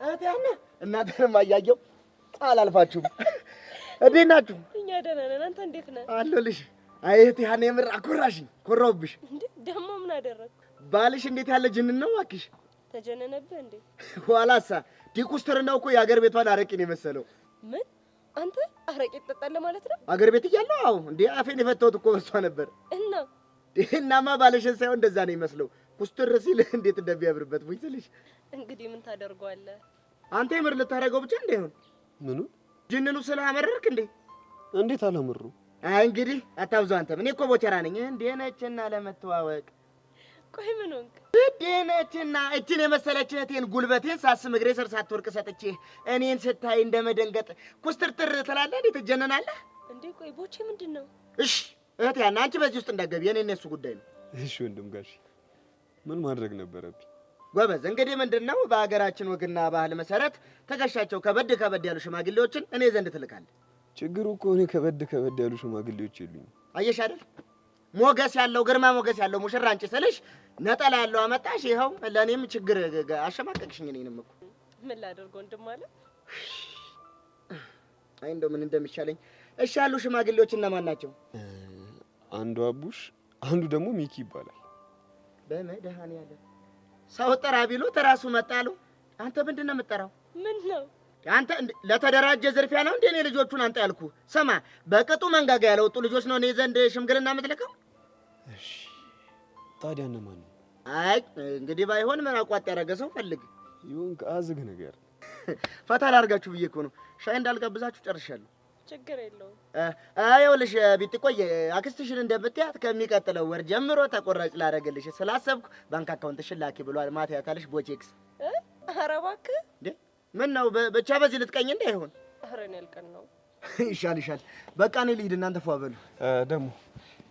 እህቴና እናንተንም አያየው አላልፋችሁም። እንዴት ናችሁ? እኛ ደህና ነን። አንተ እንዴት ነህ? አለሁልሽ። አይ እህቴ ሀና የምር አኮራሽኝ፣ ኮራሁብሽ። እንዴ ደግሞ ምን አደረግኩ? ባልሽ እንዴት ያለ ጅንን ነው እባክሽ። ተጀነነብህ እንዴ? ኋላሳ ዲኩስትርናው እኮ የአገር ቤቷን አረቄን የመሰለው። ምን አንተ አረቄ ትጠጣለህ ማለት ነው? አገር ቤት እያለሁ አዎ። እንዴ አፌን የፈታሁት እኮ በሷ ነበር። እናማ ባልሽን ሳይሆን እንደዛ ነው ይመስለው። ኩስትር ሲል እንዴት እንደሚያምርበት ቡኝ ስልሽ። እንግዲህ ምን ታደርገዋለህ? አንተ የምር ልታደርገው ብቻ እንዳይሆን። ምኑ ጅንኑ ስላመረርክ እንዴ? እንዴት አላመሩ? አይ እንግዲህ አታብዛው አንተም። እኔ እኮ ቦቸራ ነኝ። እንዴ ነችና ለመተዋወቅ። ቆይ ምን ሆንክ? እንዴ ነችና እችን የመሰለች እህቴን ጉልበቴን ሳስም እግሬ ስር ሳትወርቅ ሰጥቼ እኔን ስታይ እንደመደንገጥ ኩስትርትር ትላለህ እንዴ? ትጀነናለህ እንዴ? ቆይ ቦቼ ምንድን ነው? እሺ እህቴ ሀና አንቺ በዚህ ውስጥ እንዳትገቢ፣ የኔ እነሱ ጉዳይ ነው። እሺ ወንድም ጋሽ ምን ማድረግ ነበረብኝ? ጎበዝ እንግዲህ ምንድነው በሀገራችን ወግና ባህል መሰረት ትከሻቸው ከበድ ከበድ ያሉ ሽማግሌዎችን እኔ ዘንድ ትልካለህ። ችግሩ እኮ እኔ ከበድ ያሉ ሽማግሌዎች የሉኝም። አየሽ አይደል? ሞገስ ያለው ግርማ ሞገስ ያለው ሙሽራ አንቺ ስልሽ ነጠላ ያለው አመጣሽ። ይኸው ለእኔም ችግር አሸማቀቅሽኝ። እኔንም እኮ ምን ላደርግ ወንድም አለ። አይ እንደው ምን እንደሚሻለኝ። እሺ ያሉ ሽማግሌዎች እነማን ናቸው? አንዱ አቡሽ፣ አንዱ ደግሞ ሚኪ ይባላል። በመድኃኒዓለም ሰው ጥራ ቢሉት እራሱ መጣሉ። አንተ ምንድን ነው የምትጠራው? ምን ነው አንተ? ለተደራጀ ዝርፊያ ነው እንዴ እኔ ልጆቹን አንተ ያልኩ? ስማ በቅጡ መንጋጋ ያለወጡ ልጆች ነው እኔ ዘንድ ሽምግልና የምትልከው? እሺ ታዲያ እነማን ነው? አይ እንግዲህ ባይሆን ምን አቋጥ ያደረገ ሰው ፈልግ። ይሁን ከአዝግ ነገር ፈታ ላድርጋችሁ ብዬ እኮ ነው። ሻይ እንዳልጋብዛችሁ ጨርሻለሁ። ችግር የለውም። ይኸውልሽ ቢጥቆይ አክስትሽን እንደምትያት ከሚቀጥለው ወር ጀምሮ ተቆራጭ ላደርግልሽ ስላሰብኩ ባንክ አካውንትሽን ላኪ ብሏል ማቲያ ካለሽ ቦቼክስ። ኧረ እባክህ እንዴ ምን ነው ብቻ በዚህ ልትቀኝ እንዳይሆን። ኧረ እኔ ያልቀን ነው። ይሻል በቃ እኔ ልሂድ፣ እናንተ ፏ በሉ። ደግሞ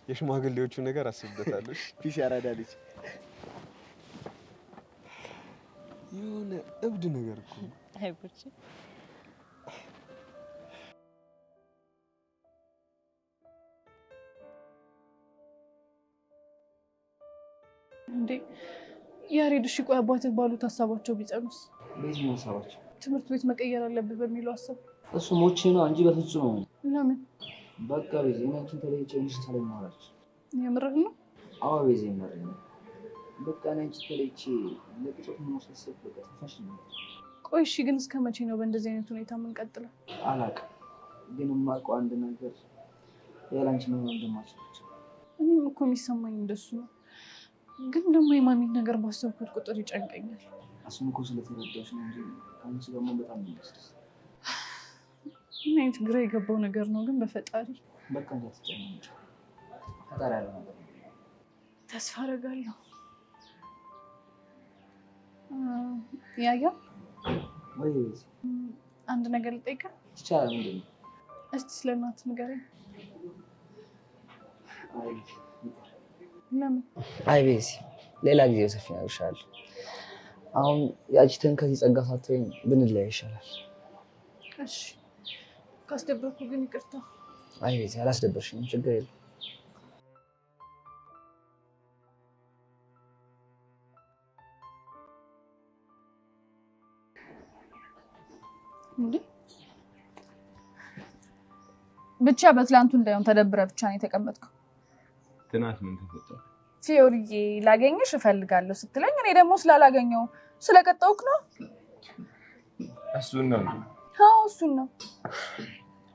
የሽማግሌዎቹ ነገር አስብበታለሁ። ፒስ ያራዳልሽ የሆነ እብድ ነገር እኮ አይቦች እንዴ ያሬድ፣ እሺ ቆይ አባትህ ባሉት ሀሳባቸው ቢጸኑስ? በዚህ ሀሳባቸው ትምህርት ቤት መቀየር አለብህ በሚለው ሀሳብ እሱ ሞቼ ነው እንጂ በፍጹም ነው። ለምን? በቃ በዚህ እናችን ተለይቼ እንሽ ሰላም ማራች። የምርህ ነው? አዎ በዚህ ነው። በቃ እናንቺ ተለይቼ ለቅጾት ነው ሰሰብ በቃ ተፋሽ ነው። ቆይ እሺ ግን እስከ መቼ ነው በእንደዚህ አይነት ሁኔታ የምንቀጥለው? አላውቅም፣ ግን የማውቀው አንድ ነገር ያላንቺ ምን እንደማልችል እኔም እኮ የሚሰማኝ እንደሱ ነው። ግን ደግሞ የማሚን ነገር ባሰብኩት ቁጥር ይጨንቀኛል። እሱን እኮ ስለተረዳሽ ነው እንጂ ከአንቺ ጋር መሆን በጣም ነው የሚያስደስት። ምን አይነት ግራ የገባው ነገር ነው ግን በፈጣሪ በቃ እንዳትጨናነቂ። ፈጣሪ ያለ ነገር ተስፋ አደርጋለሁ። ያያ ወይ አንድ ነገር ልጠይቅህ ይቻላል? ምንድን ነው? እስቲ ስለ እናትህ ንገረኝ። ለምን? አይ ቤዚ ሌላ ጊዜ ሰፊ እነግርሻለሁ። አሁን ያቺትን ከዚህ ጸጋ ሳትወኝ ብንለያይ ይሻላል። እሺ ካስደበርኩ ግን ይቅርታ። አይ ቤዚ አላስደበርሽኝም፣ ችግር የለም። እንዴ ብቻ በትላንቱ እንዳይሆን ተደብረ ብቻ ነው የተቀመጥከው። ትናንት ምን ተፈጠረ? ፊዮሪዬ ላገኝሽ እፈልጋለሁ ስትለኝ እኔ ደግሞ ስላላገኘው ስለቀጣውክ ነው። እሱን ነው አዎ እሱን ነው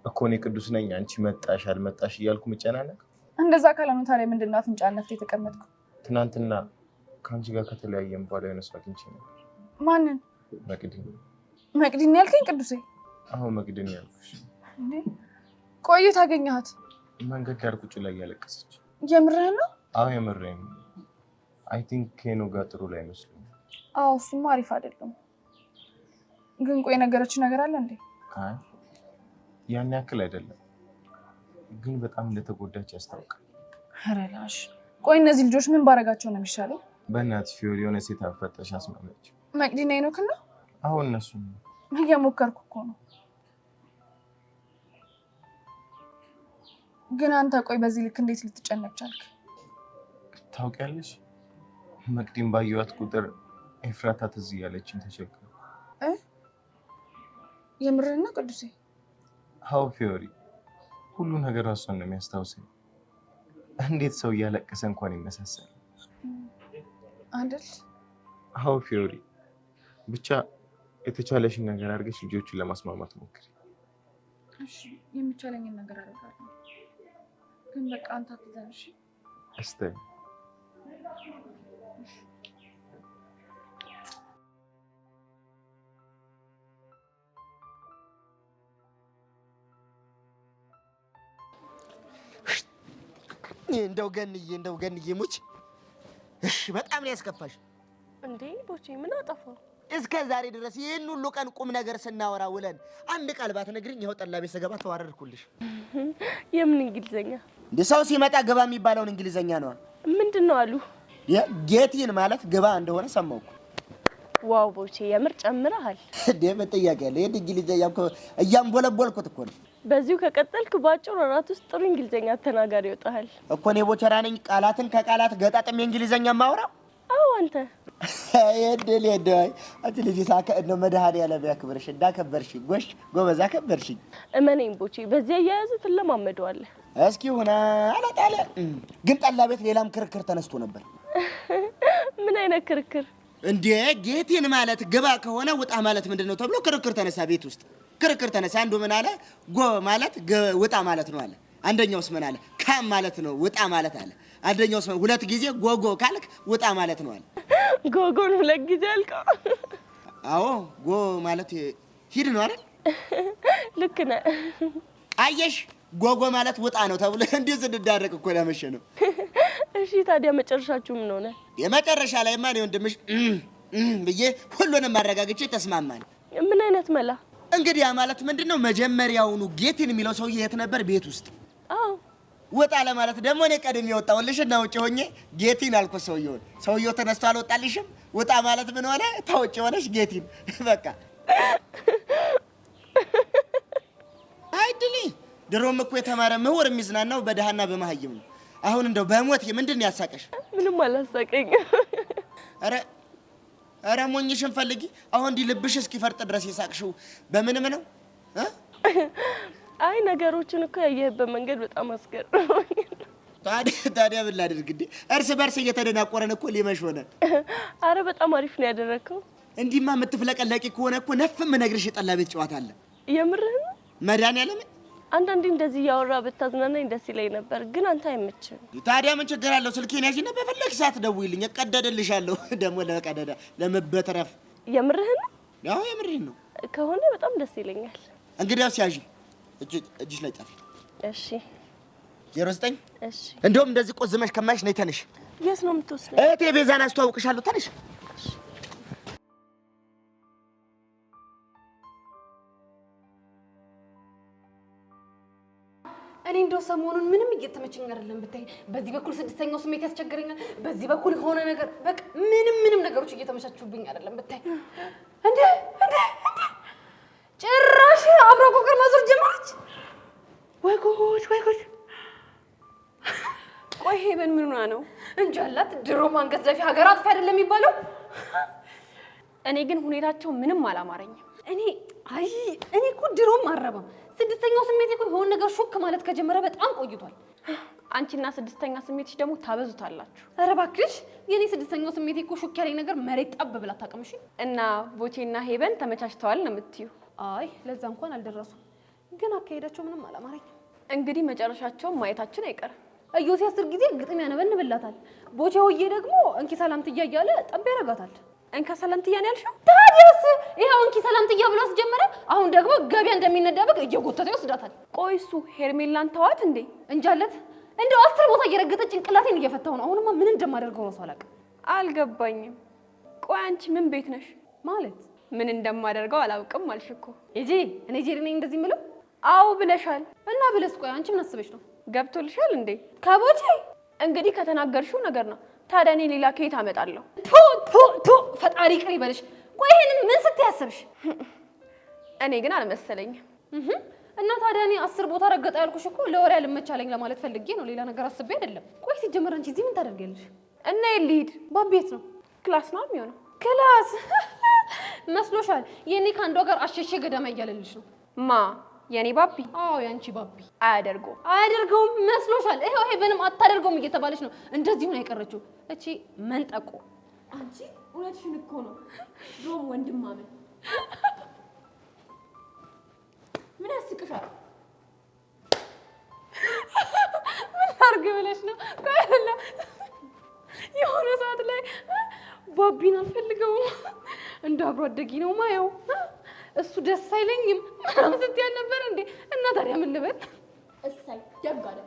እኮ እኔ ቅዱስ ነኝ አንቺ መጣሽ አልመጣሽ እያልኩ መጨናነቅ። እንደዛ ካልሆነ ታዲያ ምንድን ነው አፍንጫነት የተቀመጥከው? ትናንትና ከአንቺ ጋር ከተለያየን በኋላ የሆነ ሰው አግኝቼ ነበር። ማንን? መቅዲን። መቅዲን ያልከኝ ቅዱሴ? አዎ መቅዲን ያልኩሽ። እንዴ ቆየት አገኘሃት? መንገድ ዳር ቁጭ ላይ ያለቀሰች። የምርህን ነው? አዎ የምሬን ነው። አይ ቲንክ ከኖ ጋር ጥሩ ላይ መስሎኝ። አዎ እሱማ አሪፍ አይደለም። ግን ቆይ ነገረች ነገር አለ እንዴ? አይ ያን ያክል አይደለም፣ ግን በጣም እንደተጎዳች ያስታውቃል። ኧረ ላሽ ቆይ እነዚህ ልጆች ምን ባረጋቸው ነው የሚሻለው? በእናትሽ ፊዮሪ የሆነ ሴት አፈጠሽ አስማማች። መቅዲና ይኖክና? አሁን እነሱ እየሞከርኩ እኮ ነው። ግን አንተ ቆይ በዚህ ልክ እንዴት ልትጨነቅ ቻልክ? ታውቂያለሽ መቅዲን ባየኋት ቁጥር ኤፍራታ ትዝ እያለችኝ ተቸገርኩ። የምርህን ነው ቅዱሴ? አዎ ፊዮሪ፣ ሁሉ ነገር እሷን ነው የሚያስታውሰኝ። እንዴት ሰው እያለቀሰ እንኳን ይመሳሰል አይደል? አዎ ፊዮሪ፣ ብቻ የተቻለሽን ነገር አድርገሽ ልጆቹን ለማስማማት ሞክሪ። እሺ የሚቻለኝን ነገር አደርጋለሁ። ግን በቃ አንተ አትዘን እሺ? አስተይ እንደው ገንዬ ሙች። እሺ በጣም ነው ያስከፋሽ። እንዴ ቦቼ ምን አጠፋው? እስከ ዛሬ ድረስ ይሄን ሁሉ ቀን ቁም ነገር ስናወራ ውለን አንድ ቃል ባትነግሪኝ ይኸው ጠላ ቤት ስገባ ተዋረድኩልሽ። የምን እንግሊዘኛ? እንደ ሰው ሲመጣ ግባ የሚባለውን እንግሊዘኛ ነው። ምንድን ነው አሉ? ጌቲን ማለት ግባ እንደሆነ ሰማሁ። ዋው ቦቼ የምር ጨምረሃል። እንዴ በጥያቄ ያለ ይሄን እንግሊዘኛ እኮ እያምቦለቦልኩት እኮ ነው። በዚሁ ከቀጠልክ ባጭሩ ወራት ውስጥ ጥሩ እንግሊዘኛ ተናጋሪ ይወጣሃል እኮ። እኔ ቦቸራ ነኝ ቃላትን ከቃላት ገጣጥሜ እንግሊዘኛ ማውራው? አዎ አንተ የድል የደይ አንቺ ልጅ ሳከ ነው መድኃኒዓለም ያክብርሽ። እንዳከበርሽኝ ጎሽ ጎበዝ አከበርሽኝ። እመነኝ ቦቼ በዚህ አያያዝ ትለማመደዋለህ። እስኪ ሆና አላጣለ። ግን ጠላ ቤት ሌላም ክርክር ተነስቶ ነበር። ምን አይነት ክርክር? እንዴ ጌቲን ማለት ግባ ከሆነ ውጣ ማለት ምንድነው ተብሎ ክርክር ተነሳ። ቤት ውስጥ ክርክር ተነሳ። አንዱ ምን አለ? ጎ ማለት ውጣ ማለት ነው አለ። አንደኛውስ ምን አለ? ካም ማለት ነው ውጣ ማለት አለ። አንደኛውስ ሁለት ጊዜ ጎጎ ካልክ ውጣ ማለት ነው አለ። ጎጎን ሁለት ጊዜ አልከው? አዎ ጎ ማለት ሂድ ነው አይደል? ልክ ነህ። አየሽ ጎጎ ማለት ውጣ ነው ተብሎ እንዴ ዝንዳረቅ እኮ ለመሸ ነው። እሺ ታዲያ መጨረሻችሁ ምን ሆነ? የመጨረሻ ላይማ ነው ወንድምሽ ብዬ ሁሉንም ማረጋግጬ ተስማማን። ምን አይነት መላ? እንግዲህ ያ ማለት ምንድነው መጀመሪያውኑ ጌቲን የሚለው ሰውዬ የት ነበር? ቤት ውስጥ። አዎ ወጣ ለማለት ደግሞ እኔ ቀድሜ ወጣሁልሽ እና ውጪ ሆኜ ጌቲን አልኩት ሰውዬውን። ሰውዬው ተነስቶ አልወጣልሽም? ውጣ ማለት ምን ሆነ? ታውጪ ሆነሽ ጌቲን በቃ አይድሊ። ድሮም እኮ የተማረ ምሁር የሚዝናናው በደሃና በመሀይም ነው። አሁን እንደው በሞት ምንድን ያሳቀሽ? ምንም አላሳቀኝ። ኧረ ሞኝሽን ፈልጊ። አሁን እንዲህ ልብሽ እስኪፈርጥ ድረስ የሳቅሽው በምንም ነው? አይ ነገሮችን እኮ ያየህበት መንገድ በጣም አስገርሞኛል። ታዲያ ምን ላድርግ እንዴ? እርስ በርስ እየተደናቆረን እኮ ሊመሽ ሆነ። አረ በጣም አሪፍ ነው ያደረከው። እንዲህማ የምትፍለቀለቂ ከሆነ እኮ ነፍም ነግርሽ የጠላ ቤት ጨዋታ አለ። የምርህን? መድኃኒዓለም አንዳንዴ እንደዚህ እያወራ ብታዝናናኝ ደስ ይለኝ ነበር፣ ግን አንተ አይመችም። ታዲያ ምን ችግር አለው? ስልኬን ያዥና በፈለግሽ ሰዓት ደውይልኝ፣ እቀደድልሻለሁ። ደግሞ ለቀደደ ለመበተረፍ። የምርህን ነው? ያው የምርህን ነው ከሆነ በጣም ደስ ይለኛል። እንግዲያውስ ያዢ፣ እጅሽ ላይ ጣፊ። እሺ 09 እሺ። እንደውም እንደዚህ ቆዝመሽ ከማይሽ ነይ ተነሽ። የት ነው የምትወስደው? እህቴ ቤዛን አስተዋውቅሻለሁ፣ ተነሽ። እኔ እንደው ሰሞኑን ምንም እየተመቸኝ አይደለም ብታይ። በዚህ በኩል ስድስተኛው ስሜት ያስቸግረኛል፣ በዚህ በኩል የሆነ ነገር በቃ ምንም ነገሮች እየተመቻቹብኝ አይደለም ብታይ። እንዴ ጭራሽ አብሮ ኮከር ማዞር ጀመረች። ወይ ጉድ! ቆይ ሄበን ምን ሆና ነው? እንጃላት። ድሮ ማንገት ዘፊ ሀገር አጥፊ አይደለም የሚባለው። እኔ ግን ሁኔታቸው ምንም አላማረኝም። እኔ እኮ ድሮም አረባም ስድስተኛው ስሜት እኮ የሆነ ነገር ሹክ ማለት ከጀመረ በጣም ቆይቷል። አንቺና ስድስተኛ ስሜትሽ ደግሞ ታበዙታላችሁ። ኧረ እባክሽ የኔ ስድስተኛው ስሜት እኮ ሹክ ያለኝ ነገር መሬት ጠብ ብላ ታቀምሽ። እና ቦቼና ሄበን ተመቻችተዋል ነው የምትዩ? አይ ለዛ እንኳን አልደረሱም፣ ግን አካሄዳቸው ምንም አላማረኝም። እንግዲህ መጨረሻቸውን ማየታችን አይቀርም። እዮሴ 10 ጊዜ ግጥም ያነበንብላታል፣ ቦቼ ሆዬ ደግሞ እንኪ ሰላምትያ እያለ ጠብ ያረጋታል። እንካ ሰላምትያ ነው ያልሽው? ታዲያስ ይሄው እንኪ ሰላምትያ ብሎ አስጀመረ። አሁን ደግሞ ገበያ እንደሚነዳበቅ እየጎተተ ይወስዳታል። ቆይ እሱ ሄርሜላን ተዋት እንዴ? እንጃለት። እንደው 10 ቦታ እየረገጠ ጭንቅላቴን እየፈታው ነው። አሁንማ ምን እንደማደርገው ራሱ አላውቅም። አልገባኝም። ቆይ አንቺ ምን ቤት ነሽ ማለት? ምን እንደማደርገው አላውቅም አልሽ እኮ። እኔ ጄሪ ነኝ እንደዚህ የምለው? አዎ ብለሻል። እና ብለስ ቆይ አንቺ ምን አስበሽ ነው? ገብቶልሻል እንዴ? ከቦቼ እንግዲህ ከተናገርሽው ነገር ነው። ታዲያ እኔ ሌላ ከየት አመጣለሁ? ቱ ፈጣሪ ቅር ይበልሽ። ቆይ ይሄንን ምን ስትያስብሽ? እኔ ግን አልመሰለኝም። እና ታዲያ እኔ 10 ቦታ ረገጠ ያልኩሽ እኮ ለወሬ አልመቻለኝ ለማለት ፈልጌ ነው፣ ሌላ ነገር አስቤ አይደለም። ቆይ ሲጀመር አንቺ እዚህ ምን ታደርጊያለሽ? እና የልሂድ ባቤት ነው ክላስ ነው የሚሆነው። ክላስ መስሎሻል? የኔ ከአንዷ ጋር አሸሼ ገዳማ እያለልሽ ነው። ማ የኔ ባቢ? አዎ ያንቺ ባቢ። አያደርገውም መስሎሻል? ይሄው ሄበንም አታደርገውም እየተባለች ነው እንደዚሁ ነው የቀረችው እቺ መንጠቆ። አንቺ እውነትሽን እኮ ነው። ዶም ወንድማምን ምን ያስቅሻል? ምን አድርግ ብለሽ ነው? የሆነ ሰዓት ላይ ባቢን አልፈልገውም እንደ አብሮ አደጊ ነው ማየው፣ እሱ ደስ አይለኝም ምናምን ስትያል ነበር እንዴ? እና ታዲያ ምን ልበል? እሳይ ደጋለ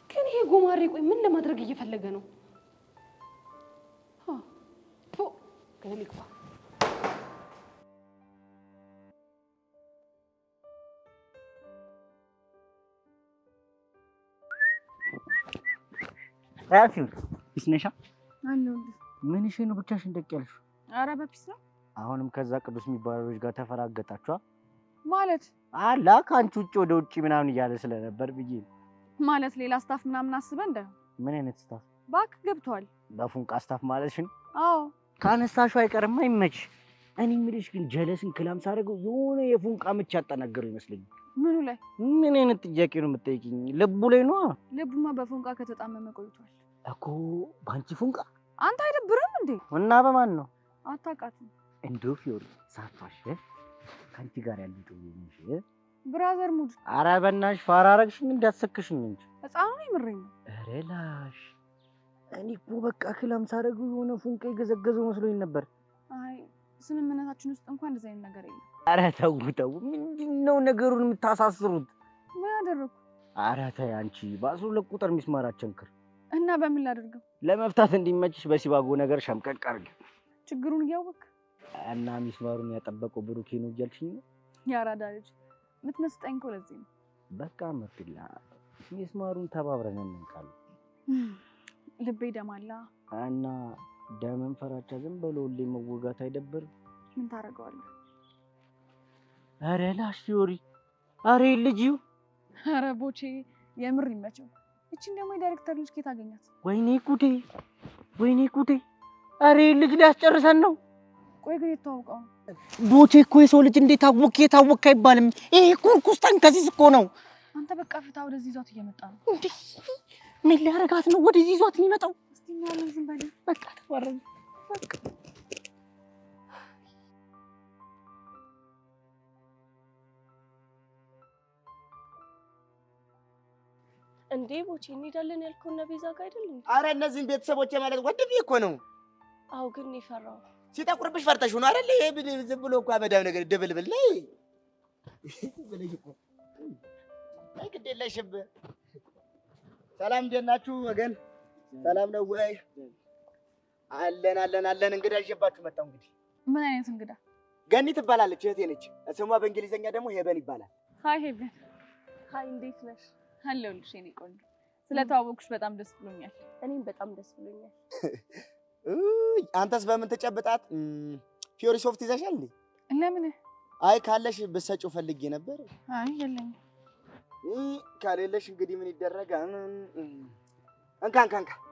ግን ይሄ ጎማሬ ቆይ ምን ለማድረግ እየፈለገ ነው? ገሊግባ አያፊው ቢስነሻ አለው። ምን እሺ ነው ብቻሽን ደቅ ያልሽ? ኧረ በፒስ ነው። አሁንም ከዛ ቅዱስ የሚባለው ልጅ ጋር ተፈራገጣችኋ ማለት? አላ ካንቺ ውጭ ወደ ውጭ ምናምን እያለ ስለነበር ብዬ ማለት ሌላ ስታፍ ምናምን አስበህ እንደ ምን አይነት ስታፍ? ባክ ገብቷል። በፉንቃ ስታፍ ማለትሽን? አዎ ካነሳሹ አይቀርማ ይመችሽ። እኔ የምልሽ ግን ጀለስን ክላም ሳደርገው የሆነ የፉንቃ ምች ያጠናገረው ይመስለኛል። ምኑ ላይ? ምን አይነት ጥያቄ ነው የምትጠይቂኝ? ልቡ ላይ ነው። ልቡማ በፉንቃ ከተጣመመ ቆይቷል እኮ። ባንቺ ፉንቃ? አንተ አይደብርም እንዴ? እና በማን ነው? አታውቃትም? እንደው ፊዮሪ ሳትዋሽ ካንቺ ጋር ያለው ጥያቄሽ ብራዘር ሙድ። ኧረ በእናትሽ ፋራ አደረግሽኝ እንዳትሰክሽኝ እንጂ ህፃኑ ይምረኝ ነው። ኧረ ላሽ እኔ እኮ በቃ ክላም ሳደርገው የሆነ ፉንቃ የገዘገዘው መስሎኝ ነበር። አይ ስምምነታችን ውስጥ እንኳን እንደዛ አይነት ነገር የለም። ኧረ ተው ምንድነው ነገሩን የምታሳስሩት? ምን አደረኩ? ኧረ ተይ አንቺ በ12 ቁጥር ሚስማር አቸንክር እና በምን ላደርገው? ለመፍታት እንዲመችሽ በሲባጎ ነገር ሸምቀቅ አድርጊ። ችግሩን እያወቅህ እና ሚስማሩን ያጠበቀው ብሩኬ ነው እያልሽኝ ነው? ያራዳ ልጅ የምትመስጠኝ እኮ ለዚህ ነው። በቃ መፍትላ ሚስማሩን ተባብረን እንንቃለን። ልቤ ደማላ እና ደምን ፈራቻ ዝም ብሎ ሁሌ መወጋት አይደብርም? ምን ታደርገዋለህ? ኧረ ላሽ ፊዮሪ፣ ኧረ ልጅው፣ ኧረ ቦቼ የምር ይመቸው። እቺን ደግሞ የዳይሬክተር ልጅ ከየት አገኛት? ወይኔ ጉዴ! ኧረ ልጅ ሊያስጨርሰን ነው። ቆይ ግን የተዋወቀው ቦቼ እኮ የሰው ልጅ እንዴት አወቅ አይባልም። ይሄ ኩርኩስ ተንከሲስ እኮ ነው። አንተ በቃ ፍታ፣ ወደዚህ ይዟት እየመጣ ነው። ምን ሊያረጋት ነው ወደዚህ ይዟት የሚመጣው? እስቲ እናያለን። ዝም በል በቃ ተባረን በቃ እንዴ ቦቼ እንሄዳለን ያልከው እና ቤዛ ጋር አይደል እንዴ? አረ እነዚህን ቤተሰቦቼ ማለት ወንድሜ እኮ ነው። አው ግን ይፈራው ሲጠቁርብሽ ፈርተሽ ነው አይደል? ይሄ ዝም ብሎ እኮ አመዳም ነገር ድብልብል ላይ ብለሽ እኮ አይ ግድ የለሽም። ሰላም እንዴት ናችሁ ወገን? ሰላም ነው ወይ? አለን እንግዳ ይዤባችሁ መጣሁ። እንግዲህ ምን አይነት እንግዳ? ገኒ ትባላለች፣ እህቴ ነች። ስሟ በእንግሊዘኛ ደግሞ ሄበን ይባላል። ሃይ ሄበን። ሃይ እንዴት ነሽ? አለሁልሽ የኔ ቆንጆ። ስለተዋወቅሽ በጣም ደስ ብሎኛል። እኔም በጣም ደስ ብሎኛል። አንተስ በምን ተጨብጣት? ፊዮሪ ሶፍት ይዘሻል እንዴ? ለምን? አይ ካለሽ ብትሰጪው ፈልጌ ነበር። አይ የለኝም። ካሌለሽ እንግዲህ ምን ይደረጋል? እንካ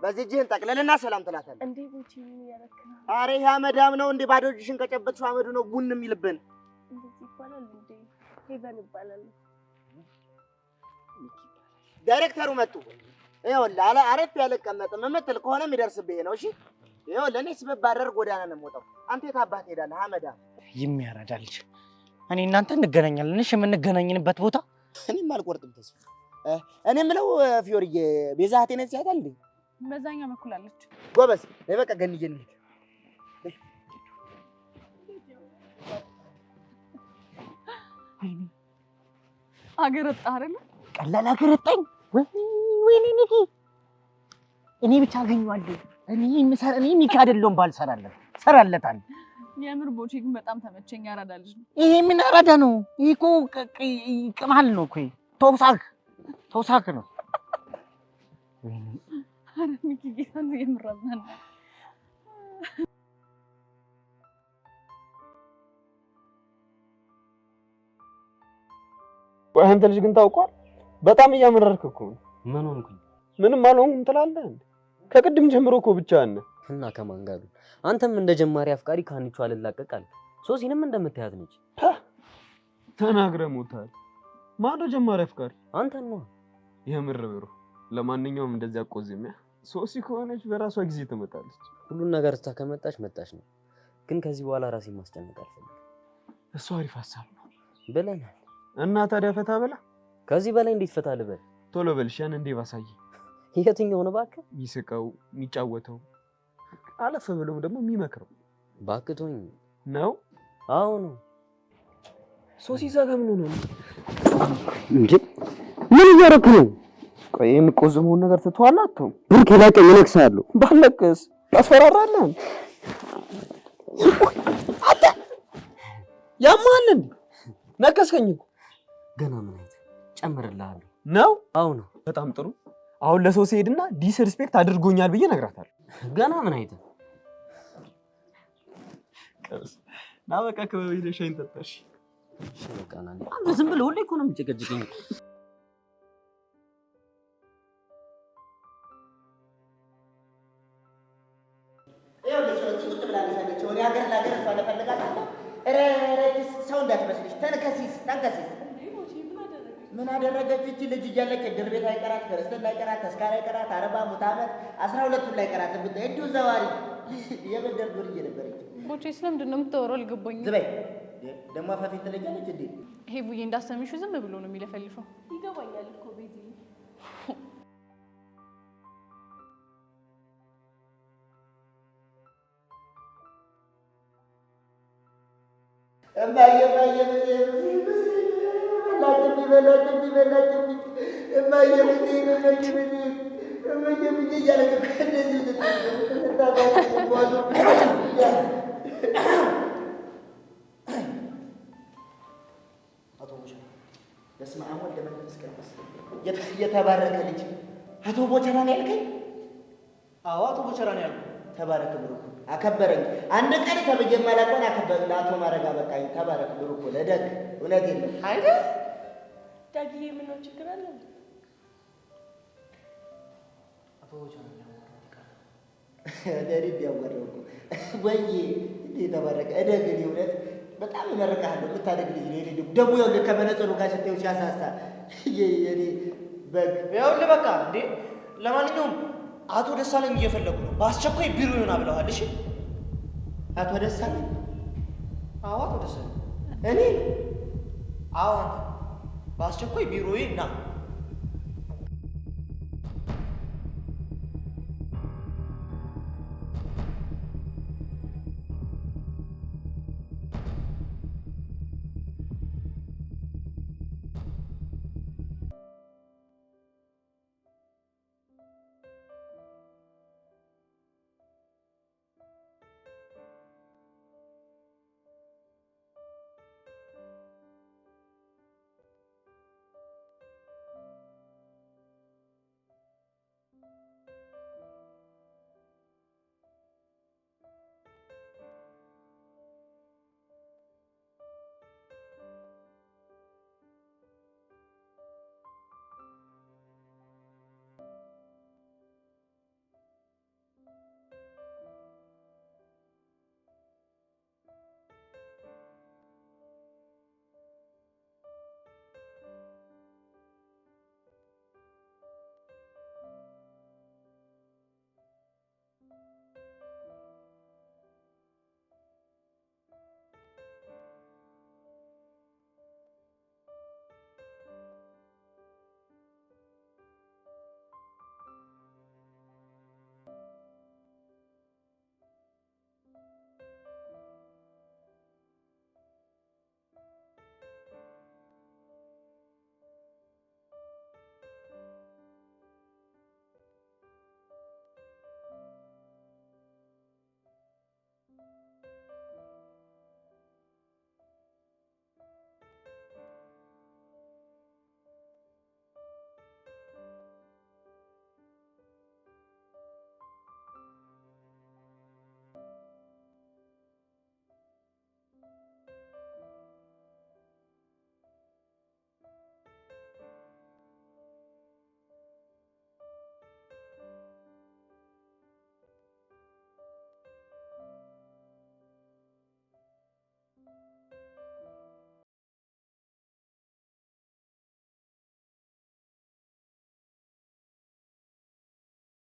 በዚህ እጅህን ጠቅልልና ሰላም ትላታለህ። እንዴ ቦቼ ምን ያረክ ነው? አረ ይሄ አመዳም ነው እንዴ? ባዶ እጅሽን ከጨበጥሽው አመዱ ነው ቡን የሚልብን። እንደዚህ ይባላል እንዴ? ሄቨን ይባላል። ዳይሬክተሩ መጡ። ይኸውልህ አረፍ ያልቀመጥም የምትል ከሆነ የሚደርስብህ ነው። እሺ ይኸውልህ እኔ ስብባረር ጎዳና ነው የምወጣው። አንተ የት አባት ሄዳለህ? አመዳም የሚያረዳ ልጅ። እኔ እናንተ እንገናኛለን። እሺ የምንገናኝበት ቦታ እኔም አልቆርጥም ተስፋ። እኔ የምለው ፊዮሪዬ ቤዛ እህቴ ነች አይደል እንዴ? በዛኛው በኩል አለች። ጎበዝ በቃ ገንዬ እንሂድ። አገረጣ አይደል? ቀላል አገረጣኝ። ወይኔ ንቂ እኔ ብቻ አገኘዋለሁ። እኔ ሚካ አይደለሁም ባልሰራለት ሰራለታል። የምር ቦቼ ግን በጣም ተመቸኝ። ያራዳ ልጅ ነው። ይሄ ምን አራዳ ነው? ይሄ እኮ ቅማል ነው እኮ ተውሳክ ነው። አረ ሚኪ ጌታን የምራዝናና አንተ ልጅ ግን ታውቋል፣ በጣም እያመረርክ እኮ ነው። ምን ሆንኩኝ? ምንም አልሆንኩም ትላለህ እንዴ? ከቅድም ጀምሮ እኮ ብቻህን ነህ። እና ከማን ጋር? አንተም እንደ ጀማሪ አፍቃሪ ካንቹ አልላቀቃል። ሶሲንም እንደምታያት ነች። ተናግረህ ሞታል። ማዶ ጀማሪ አፍቃሪ አንተ ነው። የምር ብሩ። ለማንኛውም እንደዚህ አቆዝሚያ ሶሲ ከሆነች በራሷ ጊዜ ትመጣለች። ሁሉን ነገር ከመጣች መጣች ነው። ግን ከዚህ በኋላ ራሴን ማስጨነቅ አልፈልግም። እሱ አሪፍ ሀሳብ ነው ብለናል። እና ታዲያ ፈታ በላ። ከዚህ በላይ እንዴት ፈታ ልበል? ቶሎ በልሽ። ያን እንዴ ባሳይ። የትኛው ነው እባክህ? የሚስቀው የሚጫወተው፣ አለፈ ብሎም ደግሞ የሚመክረው። ባክቶኝ ነው። አዎ ነው። ሶሲ ዛጋ ምን ሆነ እንዴ? ምን እያደረክ ነው? ቆይ የምቆዝመውን ነገር ትተዋለህ? አትተውም? ብሩክ የላቀኝ እነግስሃለሁ። ባለቅስ ታስፈራራለህ። አንተ ያማል እንዴ? ነቀስከኝ እኮ። ገና ምን አይነት ጨምርልሃለሁ ነው? አዎ ነው። በጣም ጥሩ። አሁን ለሶሲ ሄድና ዲስሪስፔክት አድርጎኛል ብዬ እነግራታለሁ። ገና ምን አይነት ና በቃ ከበቤት ሻይን ጠጣሽ። እሺ በቃ ና። አንተ ዝም ብለህ ሁሌ እኮ ነው የምትጨቀጭቀኝ። ሰው እንዳትመስልሽ። ተንከሲስ ምን አደረገች እቺ ልጅ እያለች እድር ቤት አይቀራት፣ ክርስትና አይቀራት፣ ተስካር አይቀራት፣ 40 ሙት ዓመት 12ቱን ላይ ቀራት። ብታይ እንዲሁ ዘዋሪ የበደር ዱርዬ ነበረች። ቦቼ ስለምንድን ነው የምታወራው? አልገባኝም። ዝበይ ደግሞ አፋፊት ትለኛለች እንዴ? ይሄ ቡዬ እንዳሰሚሹ ዝም ብሎ ነው የሚለፈልፈው። ይገባኛል እኮ ቤቲ። የተባረከ ልጅ አቶ ቦቸራ ነው ያልከኝ? አዎ አቶ ቦቸራ ነው ያልኩት። ተባረክ ብሩክ፣ አከበረኝ። አንድ ቀን ተብዬ የማላውቀውን አከበረኝ። ለአቶ ማረጋ በቃኝ። ተባረክ ብሩክ፣ ለደግ እውነት የለም አይደል? ዳግዬ ምነው ችግር አለ? አቶ ቦቸራ ነው ደሪ ቢያወራው እኮ ወይ የተባረከ እደግ። እውነት በጣም እመርቅሃለሁ። የምታደግ ልጅ ነው። ደግሞ ይኸውልህ ከመነጽሩ ጋር ስትይው ሲያሳሳ የኔ በግ ይኸውልህ በቃ እንዴ ለማንኛውም አቶ ደሳለኝ እየፈለጉ ነው። በአስቸኳይ ቢሮ ይሆና ብለዋል። እሺ አቶ ደሳለኝ? አዎ አቶ ደሳለኝ። እኔ? አዎ አንተ በአስቸኳይ ቢሮዬ ና።